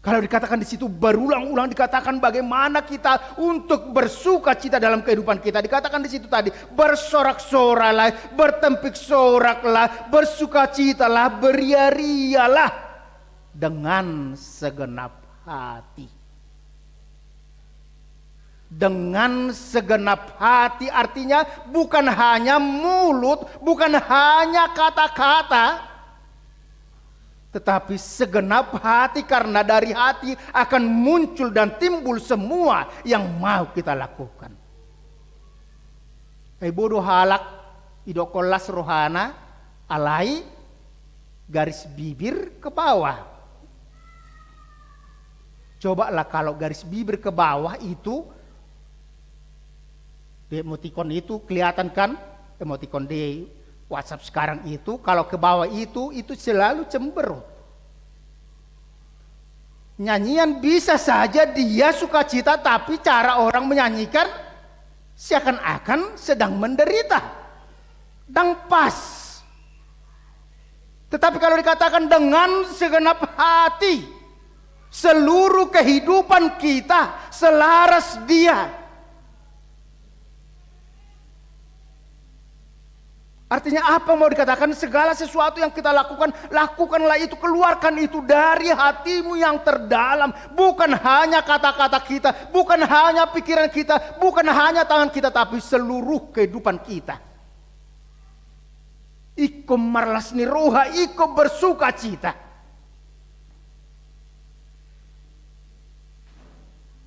Kalau dikatakan di situ berulang-ulang dikatakan bagaimana kita untuk bersuka cita dalam kehidupan kita. Dikatakan di situ tadi, bersorak-soraklah, bertempik soraklah, bersukacitalah, beria-rialah dengan segenap hati. Dengan segenap hati artinya bukan hanya mulut, bukan hanya kata-kata, tetapi segenap hati, karena dari hati akan muncul dan timbul semua yang mau kita lakukan. Bodoh halak idokolas rohana alai garis bibir ke bawah. Cobalah kalau garis bibir ke bawah itu, di emoticon itu kelihatan kan, emoticon di WhatsApp sekarang itu, kalau ke bawah itu selalu cemberut. Nyanyian bisa saja dia sukacita, tapi cara orang menyanyikan seakan-akan sedang menderita. Dan pas. Tetapi kalau dikatakan dengan segenap hati, seluruh kehidupan kita selaras Dia. Artinya apa mau dikatakan? Segala sesuatu yang kita lakukan, lakukanlah itu, keluarkan itu dari hatimu yang terdalam. Bukan hanya kata-kata kita, bukan hanya pikiran kita, bukan hanya tangan kita, tapi seluruh kehidupan kita. Iko marlasni roha, iko bersuka cita.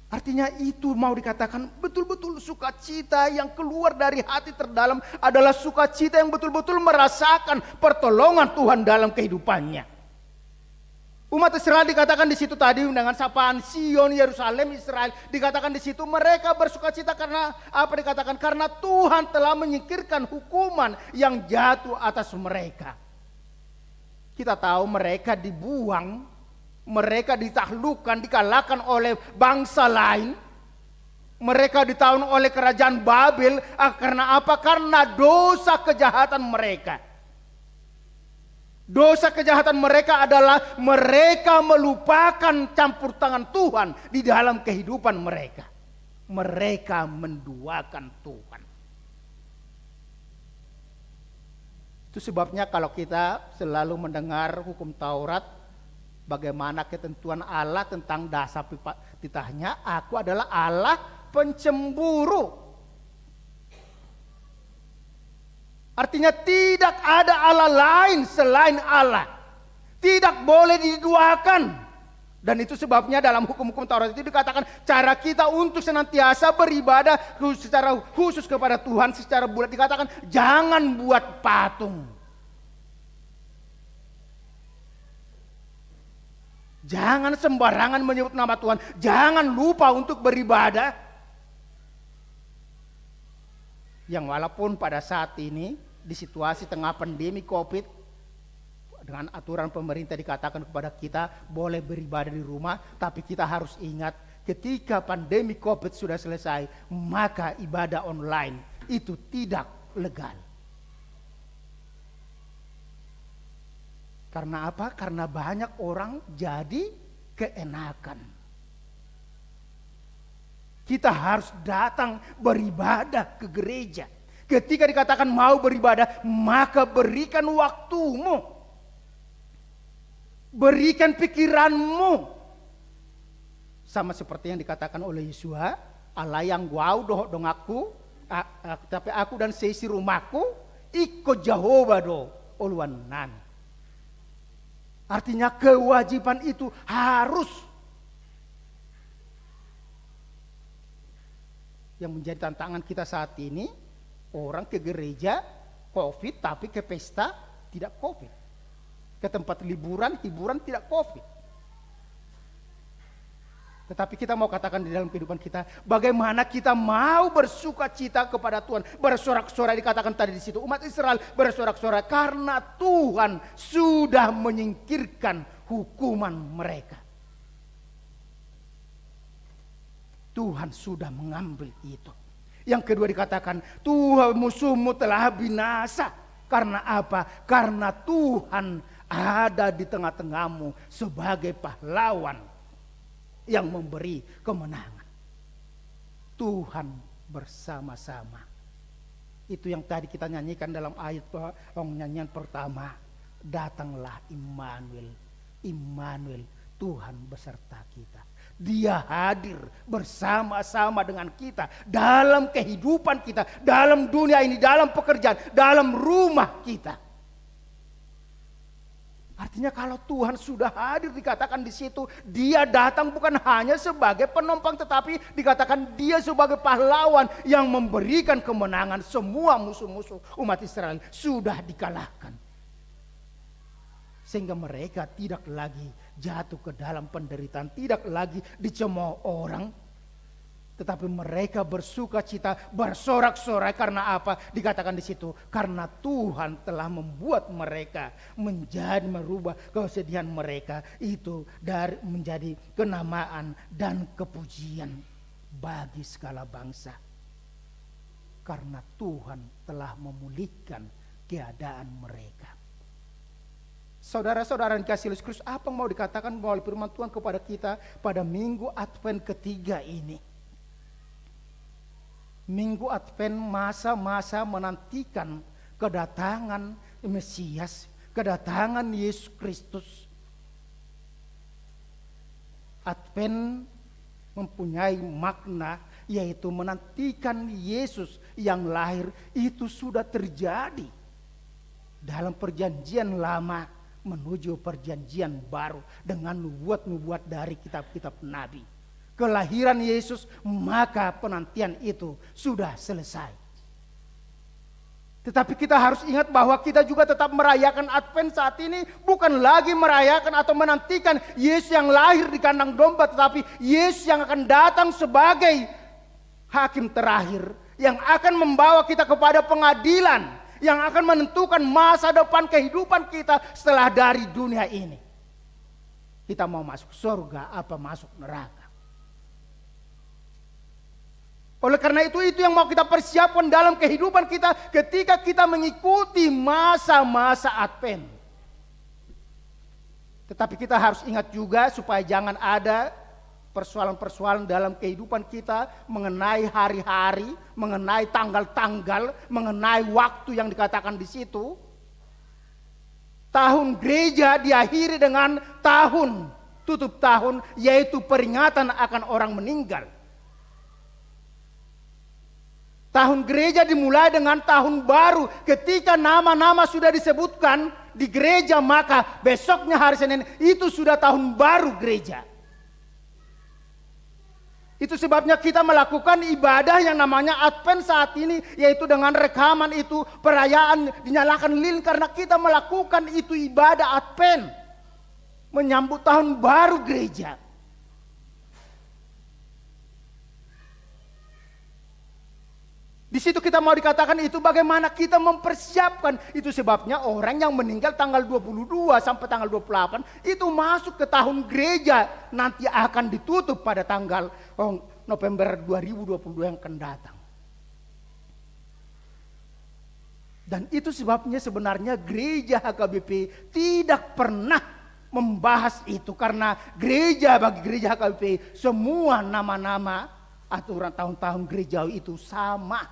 Artinya itu mau dikatakan betul-betul sukacita yang keluar dari hati terdalam adalah sukacita yang betul-betul merasakan pertolongan Tuhan dalam kehidupannya. Umat Israel dikatakan di situ tadi dengan sapaan Sion, Yerusalem, Israel, dikatakan di situ mereka bersukacita karena apa dikatakan? Karena Tuhan telah menyingkirkan hukuman yang jatuh atas mereka. Kita tahu mereka dibuang, mereka ditaklukkan, dikalahkan oleh bangsa lain. Mereka ditahan oleh kerajaan Babel. Karena apa? Karena dosa kejahatan mereka. Dosa kejahatan mereka adalah mereka melupakan campur tangan Tuhan di dalam kehidupan mereka. Mereka menduakan Tuhan. Itu sebabnya kalau kita selalu mendengar hukum Taurat, bagaimana ketentuan Allah tentang dasar titahnya, aku adalah Allah pencemburu. Artinya tidak ada Allah lain selain Allah. Tidak boleh diduakan. Dan itu sebabnya dalam hukum-hukum Taurat itu dikatakan cara kita untuk senantiasa beribadah secara khusus kepada Tuhan secara bulat, dikatakan jangan buat patung. Jangan sembarangan menyebut nama Tuhan. Jangan lupa untuk beribadah. Yang walaupun pada saat ini di situasi tengah pandemi COVID, dengan aturan pemerintah dikatakan kepada kita boleh beribadah di rumah, tapi kita harus ingat ketika pandemi COVID sudah selesai, maka ibadah online itu tidak legal. Karena apa? Karena banyak orang jadi keenakan. Kita harus datang beribadah ke gereja. Ketika dikatakan mau beribadah, maka berikan waktumu. Berikan pikiranmu. Sama seperti yang dikatakan oleh Yesua, Allah yang wow dong aku, tapi aku dan seisi rumahku ikut Jehovah do uluan nan. Artinya kewajiban itu harus. Yang menjadi tantangan kita saat ini, orang ke gereja COVID tapi ke pesta tidak COVID. Ke tempat liburan, hiburan tidak COVID. Tetapi kita mau katakan di dalam kehidupan kita, bagaimana kita mau bersuka cita kepada Tuhan. Bersorak-sorai dikatakan tadi di situ, umat Israel bersorak-sorai karena Tuhan sudah menyingkirkan hukuman mereka. Tuhan sudah mengambil itu. Yang kedua dikatakan, Tuhan musuhmu telah binasa. Karena apa? Karena Tuhan ada di tengah-tengahmu sebagai pahlawan yang memberi kemenangan. Tuhan bersama-sama. Itu yang tadi kita nyanyikan dalam ayat nyanyian pertama. Datanglah Immanuel. Immanuel, Tuhan beserta kita. Dia hadir bersama-sama dengan kita dalam kehidupan kita, dalam dunia ini, dalam pekerjaan, dalam rumah kita. Artinya kalau Tuhan sudah hadir dikatakan di situ, dia datang bukan hanya sebagai penumpang, tetapi dikatakan dia sebagai pahlawan yang memberikan kemenangan. Semua musuh-musuh umat Israel sudah dikalahkan. Sehingga mereka tidak lagi jatuh ke dalam penderitaan, tidak lagi dicemooh orang, tetapi mereka bersuka cita, bersorak-sorai. Karena apa? Dikatakan di situ, karena Tuhan telah membuat mereka merubah kesedihan mereka itu dari menjadi kenamaan dan kepujian bagi segala bangsa. Karena Tuhan telah memulihkan keadaan mereka. Saudara-saudara yang dikasihi Yesus Kristus, apa yang mau dikatakan melalui firman Tuhan kepada kita pada minggu Advent ketiga ini? Minggu Advent, masa-masa menantikan kedatangan Mesias, kedatangan Yesus Kristus. Advent mempunyai makna, yaitu menantikan Yesus yang lahir. Itu sudah terjadi dalam perjanjian lama menuju perjanjian baru dengan nubuat-nubuat dari kitab-kitab Nabi. Kelahiran Yesus, maka penantian itu sudah selesai. Tetapi kita harus ingat bahwa kita juga tetap merayakan Advent saat ini, bukan lagi merayakan atau menantikan Yesus yang lahir di kandang domba, tetapi Yesus yang akan datang sebagai hakim terakhir, yang akan membawa kita kepada pengadilan, yang akan menentukan masa depan kehidupan kita setelah dari dunia ini. Kita mau masuk surga apa masuk neraka? Oleh karena itu yang mau kita persiapkan dalam kehidupan kita ketika kita mengikuti masa-masa Advent. Tetapi kita harus ingat juga supaya jangan ada persoalan-persoalan dalam kehidupan kita mengenai hari-hari, mengenai tanggal-tanggal, mengenai waktu yang dikatakan di situ. Tahun gereja diakhiri dengan tahun, tutup tahun, yaitu peringatan akan orang meninggal. Tahun gereja dimulai dengan tahun baru. Ketika nama-nama sudah disebutkan di gereja, maka besoknya hari Senin itu sudah tahun baru gereja. Itu sebabnya kita melakukan ibadah yang namanya Advent saat ini, yaitu dengan rekaman itu, perayaan dinyalakan lilin, karena kita melakukan itu ibadah Advent, menyambut tahun baru gereja. Di situ kita mau dikatakan itu bagaimana kita mempersiapkan. Itu sebabnya orang yang meninggal tanggal 22 sampai tanggal 28 itu masuk ke tahun gereja, nanti akan ditutup pada tanggal November 2022 yang akan datang. Dan itu sebabnya sebenarnya gereja HKBP tidak pernah membahas itu karena bagi gereja HKBP semua nama-nama aturan tahun-tahun gerejawi itu sama.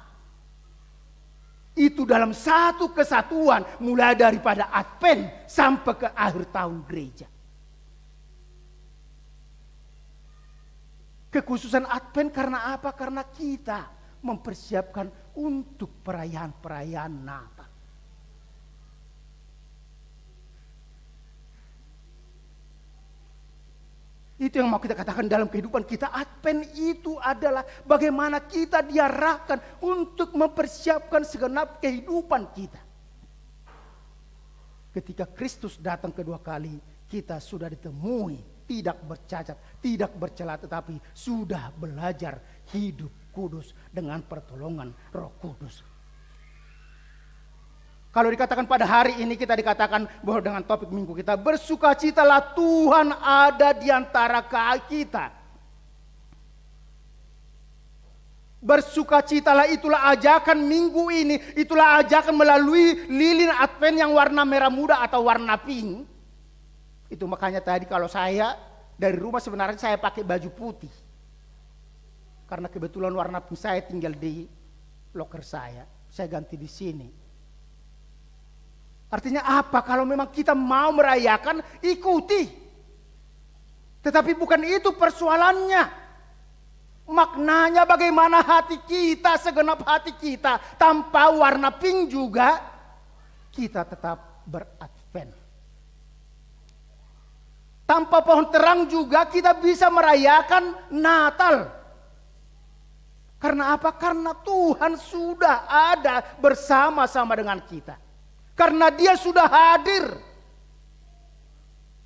Itu dalam satu kesatuan mulai daripada Advent sampai ke akhir tahun gereja. Kekhususan Advent karena apa? Karena kita mempersiapkan untuk perayaan-perayaan Natal. Itu yang mau kita katakan dalam kehidupan kita. Advent itu adalah bagaimana kita diarahkan untuk mempersiapkan segenap kehidupan kita. Ketika Kristus datang kedua kali, kita sudah ditemui tidak bercacat, tidak bercela, tetapi sudah belajar hidup kudus dengan pertolongan Roh Kudus. Kalau dikatakan pada hari ini kita dikatakan bahwa dengan topik minggu kita, bersukacitalah Tuhan ada di antara kita. Bersukacitalah, itulah ajakan minggu ini, itulah ajakan melalui lilin Advent yang warna merah muda atau warna pink. Itu makanya tadi kalau saya dari rumah sebenarnya saya pakai baju putih. Karena kebetulan warna pink saya tinggal di loker saya ganti di sini. Artinya apa? Kalau memang kita mau merayakan, ikuti. Tetapi bukan itu persoalannya. Maknanya bagaimana hati kita, segenap hati kita, tanpa warna pink juga, kita tetap beradvent. Tanpa pohon terang juga kita bisa merayakan Natal. Karena apa? Karena Tuhan sudah ada bersama-sama dengan kita. Karena Dia sudah hadir.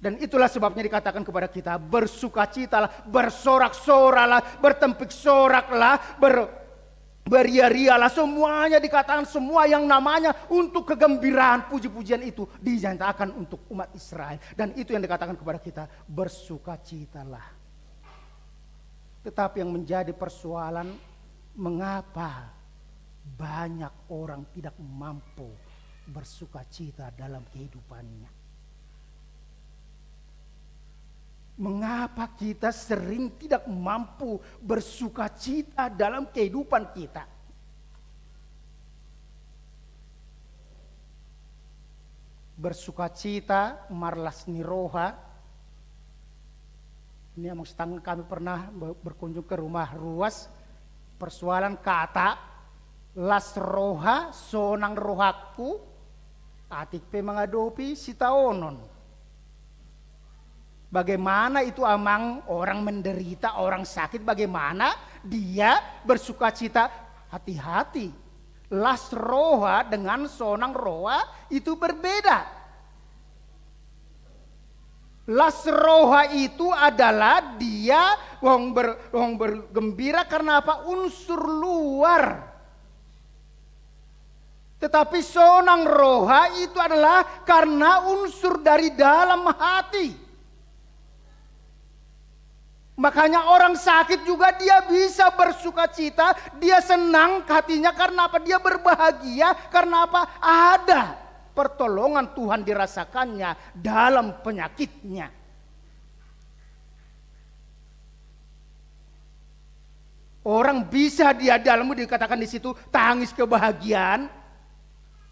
Dan itulah sebabnya dikatakan kepada kita, bersukacitalah, bersorak-soralah, bertempik soraklah, beria-rialah. Semuanya dikatakan, semua yang namanya untuk kegembiraan, puji-pujian itu dinyatakan untuk umat Israel. Dan itu yang dikatakan kepada kita, bersukacitalah. Tetapi yang menjadi persoalan, mengapa banyak orang tidak mampu bersukacita dalam kehidupannya? Mengapa kita sering tidak mampu bersukacita dalam kehidupan kita? Bersukacita marlas niroha. Ini yang setang kami pernah berkunjung ke rumah ruas. Persoalan kata las roha sonang rohaku atik pe mengadopi sitaonon. Bagaimana itu amang orang menderita, orang sakit, bagaimana dia bersukacita? Hati-hati. Las roha dengan sonang roha itu berbeda. Las roha itu adalah dia bergembira karena apa? Unsur luar. Tetapi sonang roha itu adalah karena unsur dari dalam hati. Makanya orang sakit juga dia bisa bersukacita, dia senang hatinya karena apa? Dia berbahagia karena apa? Ada pertolongan Tuhan dirasakannya dalam penyakitnya. Orang bisa dia dalam dikatakan di situ tangis kebahagiaan.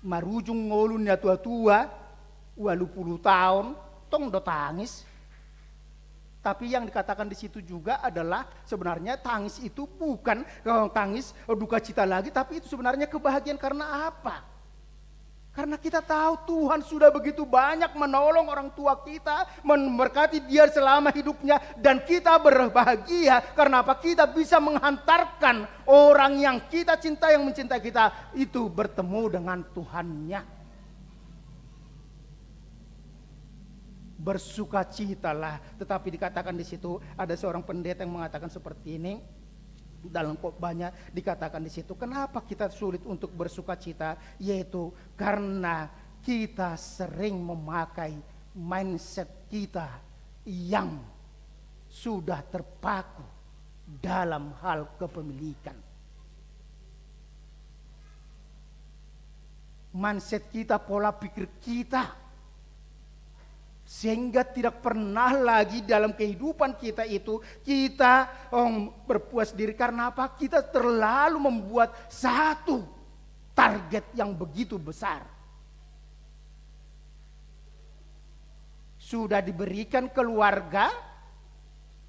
Marujung ngolunnya tua-tua, 20 tahun, tong do tangis. Tapi yang dikatakan di situ juga adalah sebenarnya tangis itu bukan tangis duka cita lagi, tapi itu sebenarnya kebahagiaan karena apa? Karena kita tahu Tuhan sudah begitu banyak menolong orang tua kita, memberkati dia selama hidupnya, dan kita berbahagia karena apa? Kita bisa menghantarkan orang yang kita cinta, yang mencintai kita itu bertemu dengan Tuhannya. Bersukacitalah, tetapi dikatakan di situ ada seorang pendeta yang mengatakan seperti ini. Dalam khotbahnya dikatakan di situ, kenapa kita sulit untuk bersukacita? Yaitu karena kita sering memakai mindset kita yang sudah terpaku dalam hal kepemilikan. Mindset kita, pola pikir kita Sehingga tidak pernah lagi dalam kehidupan kita itu kita berpuas diri. Karena apa? Kita terlalu membuat satu target yang begitu besar. Sudah diberikan keluarga,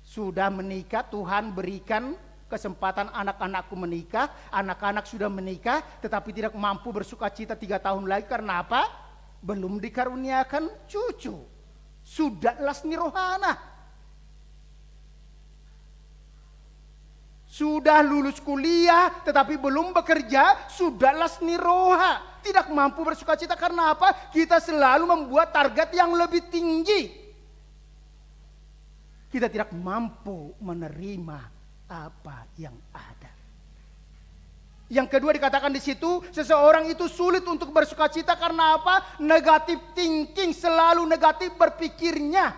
sudah menikah, Tuhan berikan kesempatan anak-anakku menikah, anak-anak sudah menikah, tetapi tidak mampu bersukacita 3 tahun lagi. Karena apa? Belum dikaruniakan cucu. Sudah lasni rohana. Sudah lulus kuliah tetapi belum bekerja, sudah lasni roha. Tidak mampu bersukacita. Karena apa? Kita selalu membuat target yang lebih tinggi. Kita tidak mampu menerima apa yang ada. Yang kedua dikatakan di situ, seseorang itu sulit untuk bersukacita karena apa? Negatif thinking, selalu negatif berpikirnya.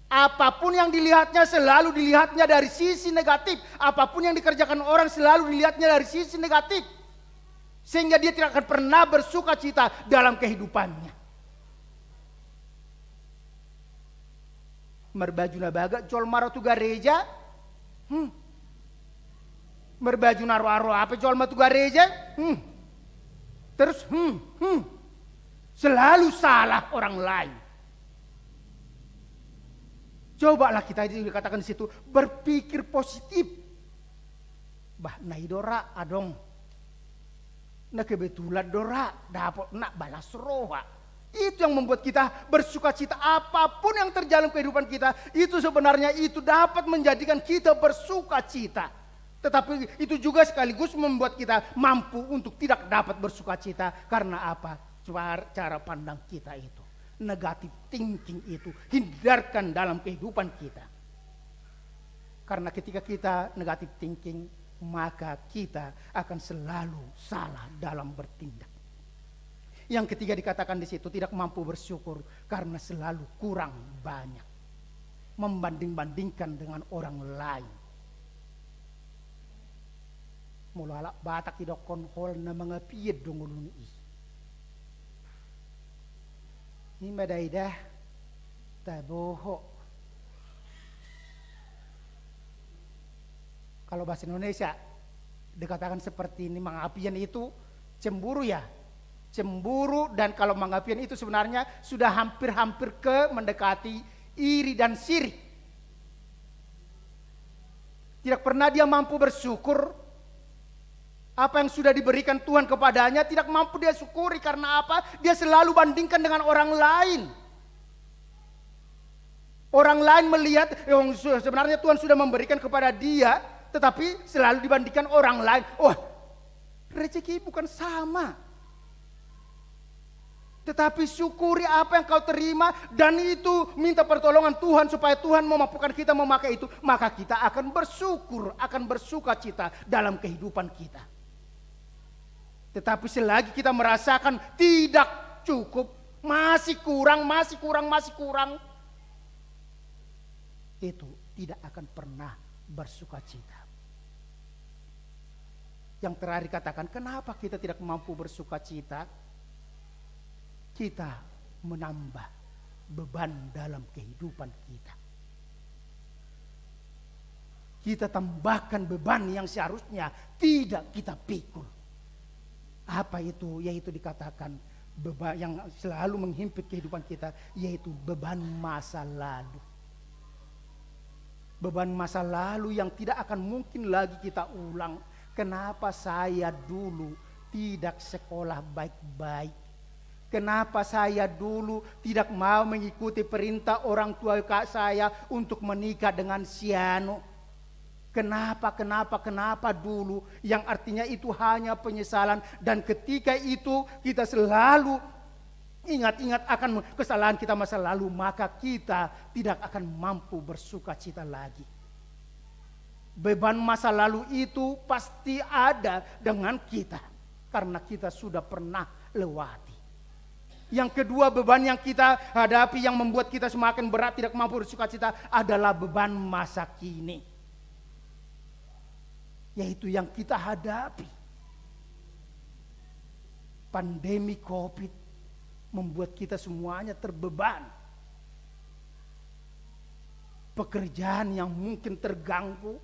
Apapun yang dilihatnya selalu dilihatnya dari sisi negatif. Apapun yang dikerjakan orang selalu dilihatnya dari sisi negatif. Sehingga dia tidak akan pernah bersukacita dalam kehidupannya. Merbaju nabaga jol maratu gareja. Merbaju naro-aro apa jual matu gareja? Terus selalu salah orang lain. Cobalah kita dikatakan di situ berpikir positif. Bah naidora adong. Nah kebetulan dora dapat nak balas roha. Itu yang membuat kita bersukacita. Apapun yang terjadi dalam kehidupan kita, itu sebenarnya itu dapat menjadikan kita bersukacita. Tetapi itu juga sekaligus membuat kita mampu untuk tidak dapat bersukacita. Karena apa? Cara pandang kita itu. Negatif thinking itu hindarkan dalam kehidupan kita. Karena ketika kita negatif thinking, maka kita akan selalu salah dalam bertindak. Yang ketiga dikatakan di situ tidak mampu bersyukur karena selalu kurang banyak. Membanding-bandingkan dengan orang lain. Mulala batak idokon hol na mga piyed dungulun i. Ni madaidah taboho. Kalau bahasa Indonesia dikatakan seperti ini, mengapian itu cemburu ya. Cemburu, dan kalau mengapian itu sebenarnya sudah hampir-hampir ke mendekati iri dan sirik. Tidak pernah dia mampu bersyukur. Apa yang sudah diberikan Tuhan kepadanya tidak mampu dia syukuri. Karena apa? Dia selalu bandingkan dengan orang lain. Orang lain melihat sebenarnya Tuhan sudah memberikan kepada dia, tetapi selalu dibandingkan orang lain. Oh, rezeki bukan sama. Tetapi syukuri apa yang kau terima, dan itu minta pertolongan Tuhan supaya Tuhan memampukan kita memakai itu. Maka kita akan bersyukur, akan bersukacita dalam kehidupan kita. Tetapi selagi kita merasakan tidak cukup, masih kurang, itu tidak akan pernah bersukacita. Yang terakhir katakan, kenapa kita tidak mampu bersukacita? Kita menambah beban dalam kehidupan kita. Kita tambahkan beban yang seharusnya tidak kita pikul. Apa itu? Yaitu dikatakan beban yang selalu menghimpit kehidupan kita, yaitu beban masa lalu. Beban masa lalu yang tidak akan mungkin lagi kita ulang. Kenapa saya dulu tidak sekolah baik-baik? Kenapa saya dulu tidak mau mengikuti perintah orang tua saya untuk menikah dengan siano? Kenapa dulu, yang artinya itu hanya penyesalan. Dan ketika itu kita selalu ingat-ingat akan kesalahan kita masa lalu, maka kita tidak akan mampu bersukacita lagi. Beban masa lalu itu pasti ada dengan kita, karena kita sudah pernah lewati. Yang kedua, beban yang kita hadapi yang membuat kita semakin berat tidak mampu bersukacita adalah beban masa kini. Yaitu yang kita hadapi. Pandemi COVID membuat kita semuanya terbeban. pekerjaan yang mungkin terganggu,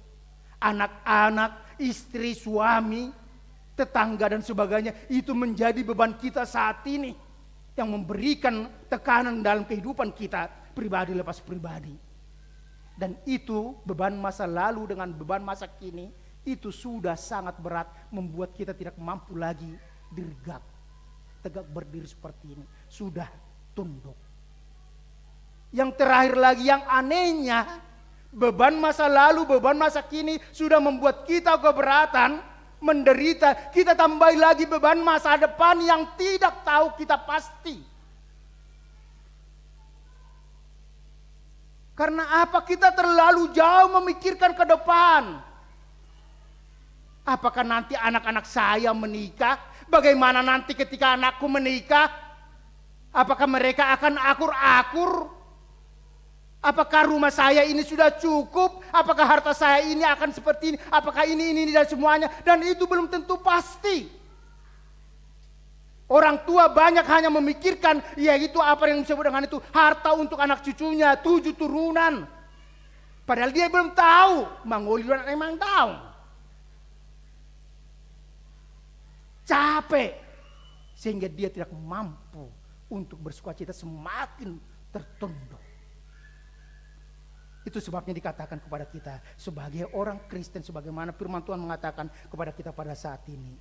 anak-anak, istri, suami, tetangga dan sebagainya, itu menjadi beban kita saat ini yang memberikan tekanan dalam kehidupan kita pribadi lepas pribadi. Dan itu beban masa lalu dengan beban masa kini itu sudah sangat berat, membuat kita tidak mampu lagi tegak berdiri seperti ini, sudah tunduk. Yang terakhir lagi yang anehnya, beban masa lalu, beban masa kini sudah membuat kita keberatan, menderita, kita tambah lagi beban masa depan yang tidak tahu kita pasti. Karena apa? Kita terlalu jauh memikirkan ke depan. Apakah nanti anak-anak saya menikah? Bagaimana nanti ketika anakku menikah? Apakah mereka akan akur-akur? Apakah rumah saya ini sudah cukup? Apakah harta saya ini akan seperti ini? Apakah ini dan semuanya? Dan itu belum tentu pasti. Orang tua banyak hanya memikirkan, yaitu apa yang disebut dengan itu, harta untuk anak cucunya, 7 turunan. Padahal dia belum tahu, Mang Oli emang tahu. Capek, sehingga dia tidak mampu untuk bersukacita, semakin tertunduk. Itu sebabnya dikatakan kepada kita sebagai orang Kristen, sebagaimana firman Tuhan mengatakan kepada kita pada saat ini,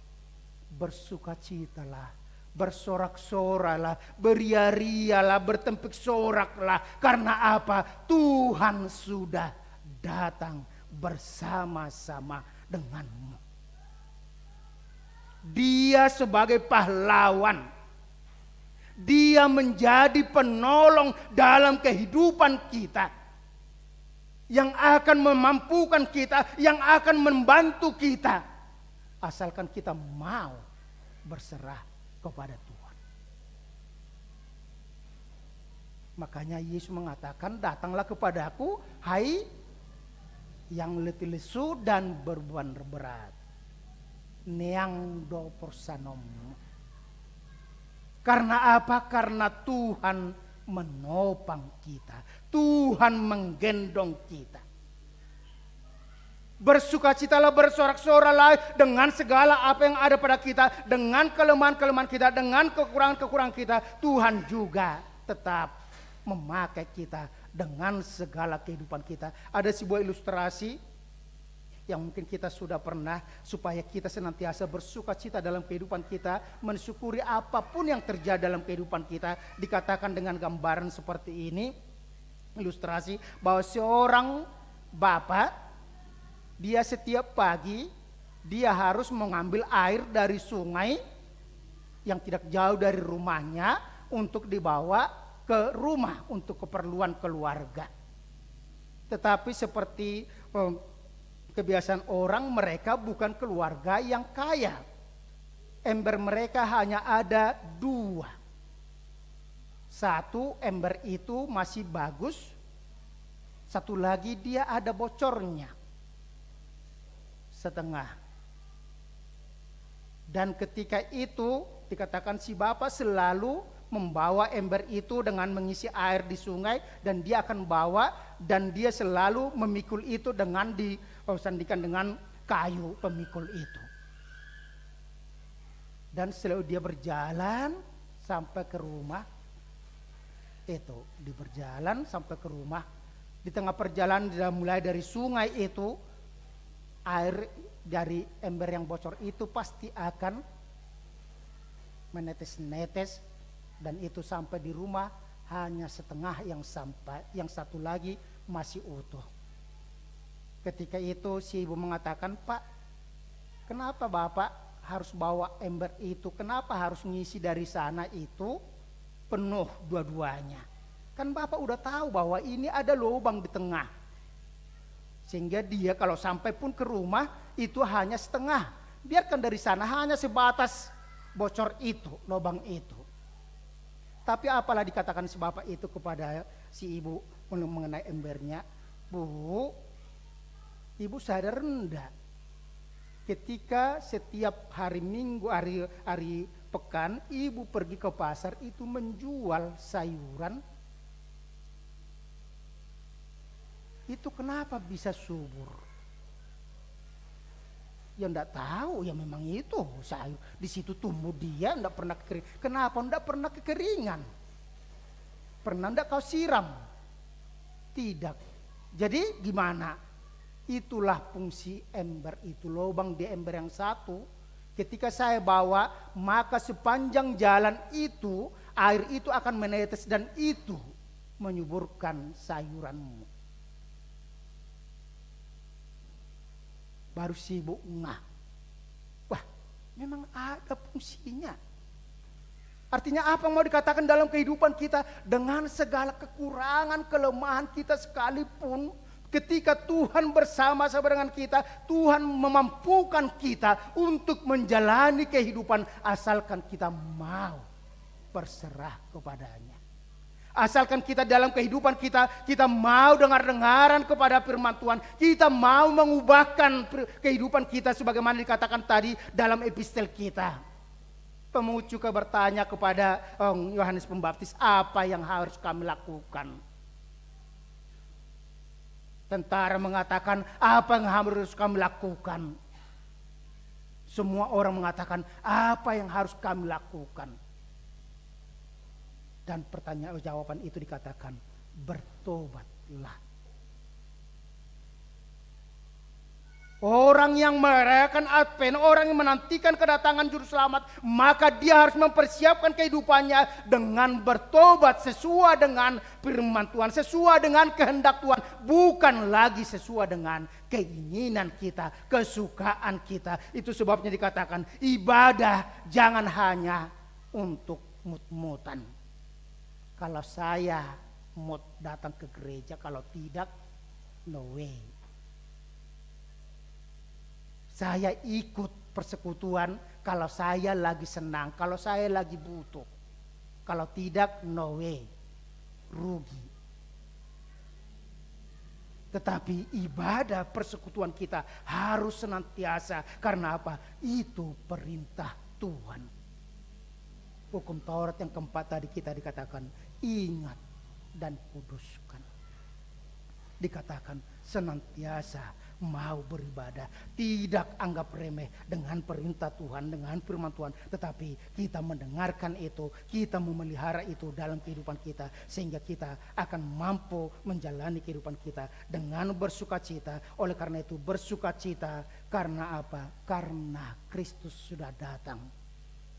bersukacitalah, bersorak-soralah, beria-rialah, bertempik soraklah. Karena apa? Tuhan sudah datang bersama-sama denganmu. Dia sebagai pahlawan, dia menjadi penolong dalam kehidupan kita, yang akan memampukan kita, yang akan membantu kita, asalkan kita mau berserah kepada Tuhan. Makanya Yesus mengatakan, datanglah kepadaku, hai yang letih lesu dan beban berat, neang do porsanom. Karena apa? Karena Tuhan menopang kita, Tuhan menggendong kita. Bersukacitalah, bersorak-soralah dengan segala apa yang ada pada kita, dengan kelemahan-kelemahan kita, dengan kekurangan-kekurangan kita. Tuhan juga tetap memakai kita dengan segala kehidupan kita. Ada sebuah ilustrasi yang mungkin kita sudah pernah, supaya kita senantiasa bersukacita dalam kehidupan kita, mensyukuri apapun yang terjadi dalam kehidupan kita. Dikatakan dengan gambaran seperti ini, ilustrasi bahwa seorang bapak, dia setiap pagi dia harus mengambil air dari sungai yang tidak jauh dari rumahnya untuk dibawa ke rumah untuk keperluan keluarga. Tetapi seperti kebiasaan orang, mereka bukan keluarga yang kaya. Ember mereka hanya ada 2. Satu ember itu masih bagus, satu lagi dia ada bocornya setengah. Dan ketika itu dikatakan si bapak selalu membawa ember itu dengan mengisi air di sungai, dan dia akan bawa, dan dia selalu memikul itu dengan disandikan dengan kayu pemikul itu. Dan selalu dia berjalan sampai ke rumah itu, berjalan sampai ke rumah. Di tengah perjalanan dia mulai dari sungai itu, air dari ember yang bocor itu pasti akan menetes-netes, dan itu sampai di rumah hanya setengah yang sampai, yang satu lagi masih utuh. Ketika itu si ibu mengatakan, "Pak, kenapa Bapak harus bawa ember itu? Kenapa harus ngisi dari sana itu penuh dua-duanya? Kan Bapak udah tahu bahwa ini ada lubang di tengah." Sehingga dia kalau sampai pun ke rumah itu hanya setengah. Biarkan dari sana hanya sebatas bocor itu, lubang itu. Tapi apalah dikatakan si bapak itu kepada si ibu mengenai embernya, "Bu, ibu sadar rendah ketika setiap hari Minggu, hari pekan ibu pergi ke pasar itu menjual sayuran, itu kenapa bisa subur? Ya enggak tahu, ya memang itu sayur di situ tumbuh, dia enggak pernah kering. Kenapa enggak pernah kekeringan? Pernah enggak kau siram? Tidak. Jadi gimana? Itulah fungsi ember itu, lubang di ember yang satu. Ketika saya bawa, maka sepanjang jalan itu air itu akan menetes dan itu menyuburkan sayuranmu. Baru sibuk ngah. Wah, memang ada fungsinya. Artinya apa yang mau dikatakan dalam kehidupan kita? Dengan segala kekurangan, kelemahan kita sekalipun, ketika Tuhan bersama-sama dengan kita, Tuhan memampukan kita untuk menjalani kehidupan asalkan kita mau berserah kepadanya. Asalkan kita dalam kehidupan kita mau dengar-dengaran kepada firman Tuhan. Kita mau mengubahkan kehidupan kita sebagaimana dikatakan tadi dalam epistel kita. Pemungut cukai bertanya kepada Yohanes Pembaptis, apa yang harus kami lakukan? Tentara mengatakan, apa yang harus kami lakukan? Semua orang mengatakan, apa yang harus kami lakukan? Dan pertanyaan jawaban itu dikatakan, bertobatlah. Orang yang merayakan Advent, orang yang menantikan kedatangan Juru Selamat, maka dia harus mempersiapkan kehidupannya dengan bertobat sesuai dengan firman Tuhan, sesuai dengan kehendak Tuhan, bukan lagi sesuai dengan keinginan kita, kesukaan kita. Itu sebabnya dikatakan ibadah jangan hanya untuk mut-mutan. Kalau saya mau datang ke gereja, kalau tidak, no way. Saya ikut persekutuan kalau saya lagi senang, kalau saya lagi butuh. Kalau tidak, no way. Rugi. Tetapi ibadah persekutuan kita harus senantiasa. Karena apa? Itu perintah Tuhan. Hukum Taurat yang keempat tadi kita dikatakan, ingat dan kuduskan. Dikatakan senantiasa mau beribadah, tidak anggap remeh dengan perintah Tuhan, dengan firman Tuhan, tetapi kita mendengarkan itu, kita memelihara itu dalam kehidupan kita, sehingga kita akan mampu menjalani kehidupan kita dengan bersukacita. Oleh karena itu bersukacita, karena apa? Karena Kristus sudah datang.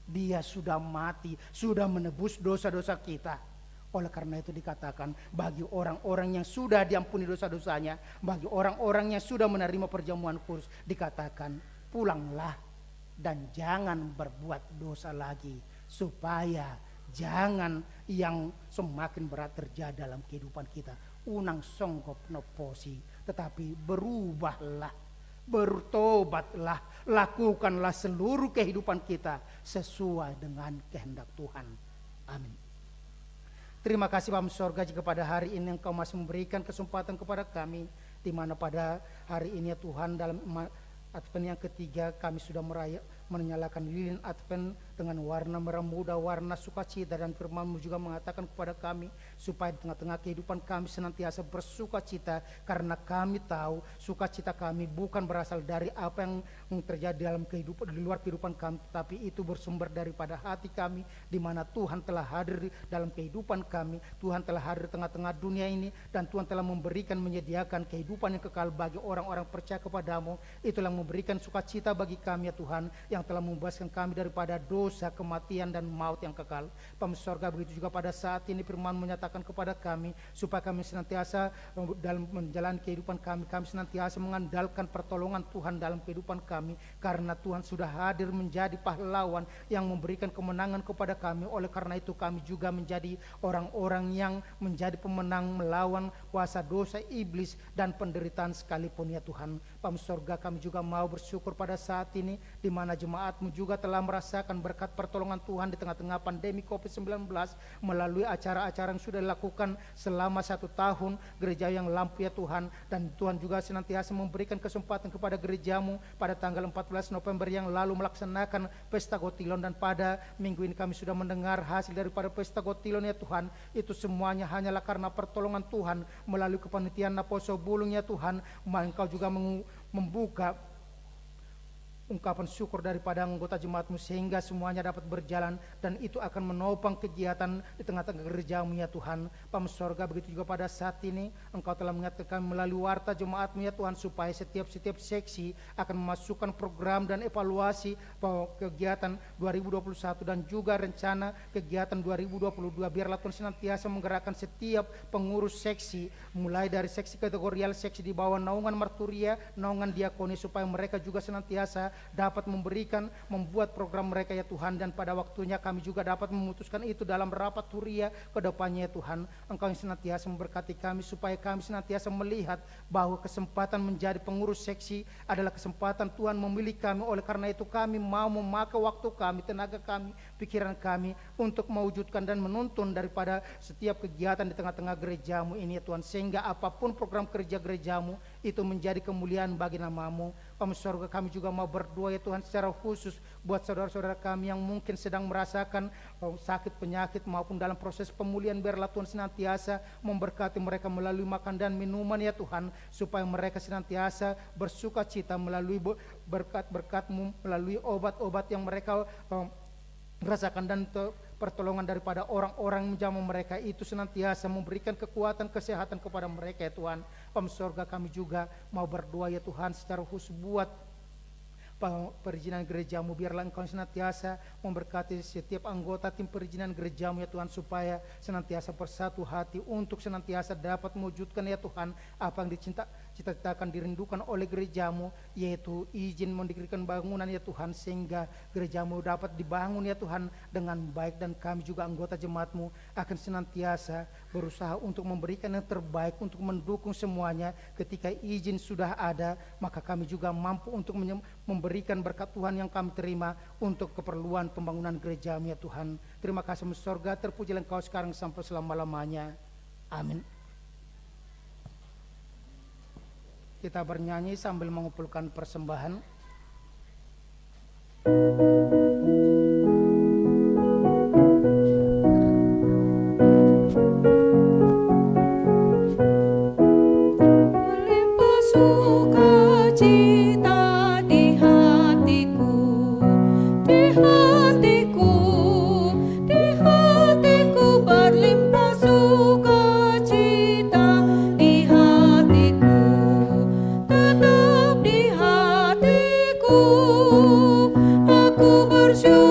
Dia sudah mati, sudah menebus dosa-dosa kita. Oleh karena itu dikatakan, bagi orang-orang yang sudah diampuni dosa-dosanya, bagi orang-orang yang sudah menerima perjamuan kudus, dikatakan pulanglah dan jangan berbuat dosa lagi, supaya jangan yang semakin berat terjadi dalam kehidupan kita. Unang songgop noposi, tetapi berubahlah, bertobatlah, lakukanlah seluruh kehidupan kita sesuai dengan kehendak Tuhan. Amin. Terima kasih Bapa Sorga jika pada hari ini Engkau masih memberikan kesempatan kepada kami, di mana pada hari ini ya Tuhan, dalam Advent yang ketiga kami sudah menyalakan lilin Advent dengan warna merah muda, warna sukacita, dan firman-Mu juga mengatakan kepada kami supaya di tengah-tengah kehidupan kami senantiasa bersukacita, karena kami tahu sukacita kami bukan berasal dari apa yang terjadi dalam kehidupan, di luar kehidupan kami, tapi itu bersumber daripada hati kami, di mana Tuhan telah hadir dalam kehidupan kami, Tuhan telah hadir di tengah-tengah dunia ini, dan Tuhan telah menyediakan kehidupan yang kekal bagi orang-orang percaya kepadamu. Itulah yang memberikan sukacita bagi kami ya Tuhan, yang telah membebaskan kami daripada dosa, kematian, dan maut yang kekal. Bapa Sorga, begitu juga pada saat ini firman menyatakan kepada kami supaya kami senantiasa dalam menjalani kehidupan kami senantiasa mengandalkan pertolongan Tuhan dalam kehidupan kami, karena Tuhan sudah hadir menjadi pahlawan yang memberikan kemenangan kepada kami. Oleh karena itu kami juga menjadi orang-orang yang menjadi pemenang melawan kuasa dosa, iblis, dan penderitaan sekalipun ya Tuhan. Bapa Sorga, kami juga mau bersyukur pada saat ini, di mana jemaatmu juga telah merasakan berkat pertolongan Tuhan di tengah-tengah pandemi COVID-19 melalui acara-acara yang sudah dilakukan selama 1 tahun gereja yang lampu ya Tuhan. Dan Tuhan juga senantiasa memberikan kesempatan kepada gerejamu pada tanggal 14 November yang lalu melaksanakan pesta Gotilon, dan pada minggu ini kami sudah mendengar hasil daripada pesta Gotilon ya Tuhan. Itu semuanya hanyalah karena pertolongan Tuhan melalui kepanitiaan Naposo Bulung ya Tuhan. Engkau juga membuka ungkapan syukur daripada anggota jemaatmu sehingga semuanya dapat berjalan, dan itu akan menopang kegiatan di tengah-tengah gerejamu ya Tuhan. Papa Sorga, begitu juga pada saat ini Engkau telah mengingatkan kami melalui warta jemaatmu ya Tuhan, supaya setiap seksi akan memasukkan program dan evaluasi kegiatan 2021 dan juga rencana kegiatan 2022. Biarlah Tuhan senantiasa menggerakkan setiap pengurus seksi, mulai dari seksi kategorial, seksi di bawah naungan marturia, naungan diakoni, supaya mereka juga senantiasa dapat membuat program mereka ya Tuhan, dan pada waktunya kami juga dapat memutuskan itu dalam rapat huria ke depannya ya Tuhan. Engkau yang senantiasa memberkati kami supaya kami senantiasa melihat bahwa kesempatan menjadi pengurus seksi adalah kesempatan Tuhan memilih kami. Oleh karena itu kami mau memakai waktu kami, tenaga kami, pikiran kami untuk mewujudkan dan menuntun daripada setiap kegiatan di tengah-tengah gerejamu ini ya Tuhan, sehingga apapun program kerja gerejamu itu menjadi kemuliaan bagi nama-Mu. Papa Sorga, kami juga mau berdoa ya Tuhan secara khusus buat saudara-saudara kami yang mungkin sedang merasakan sakit penyakit maupun dalam proses pemulihan. Biarlah Tuhan senantiasa memberkati mereka melalui makan dan minuman ya Tuhan, supaya mereka senantiasa bersuka cita melalui berkat-berkat-Mu, melalui obat-obat yang mereka rasakan, dan pertolongan daripada orang-orang yang menjamu mereka itu senantiasa memberikan kekuatan kesehatan kepada mereka ya Tuhan. Papa Sorga, kami juga mau berdoa ya Tuhan secara khusus buat perizinan gerejamu. Biarlah Engkau senantiasa memberkati setiap anggota tim perizinan gerejamu ya Tuhan, supaya senantiasa bersatu hati untuk senantiasa dapat mewujudkan ya Tuhan apa yang dicita-citakan dirindukan oleh gerejamu, yaitu izin mendirikan bangunan ya Tuhan, sehingga gerejamu dapat dibangun ya Tuhan dengan baik. Dan kami juga anggota jemaatmu akan senantiasa berusaha untuk memberikan yang terbaik untuk mendukung semuanya. Ketika izin sudah ada, maka kami juga mampu untuk memberikan berkat Tuhan yang kami terima untuk keperluan pembangunan gerejamu ya Tuhan. Terima kasih Sorga, terpujilah Engkau sekarang sampai selama-lamanya. Amin. Kita bernyanyi sambil mengumpulkan persembahan. Melimpah sukacita di hatiku, di hatiku, di hatiku, berlimpah sukacita di hatiku, tetap di hatiku. Aku bersyukur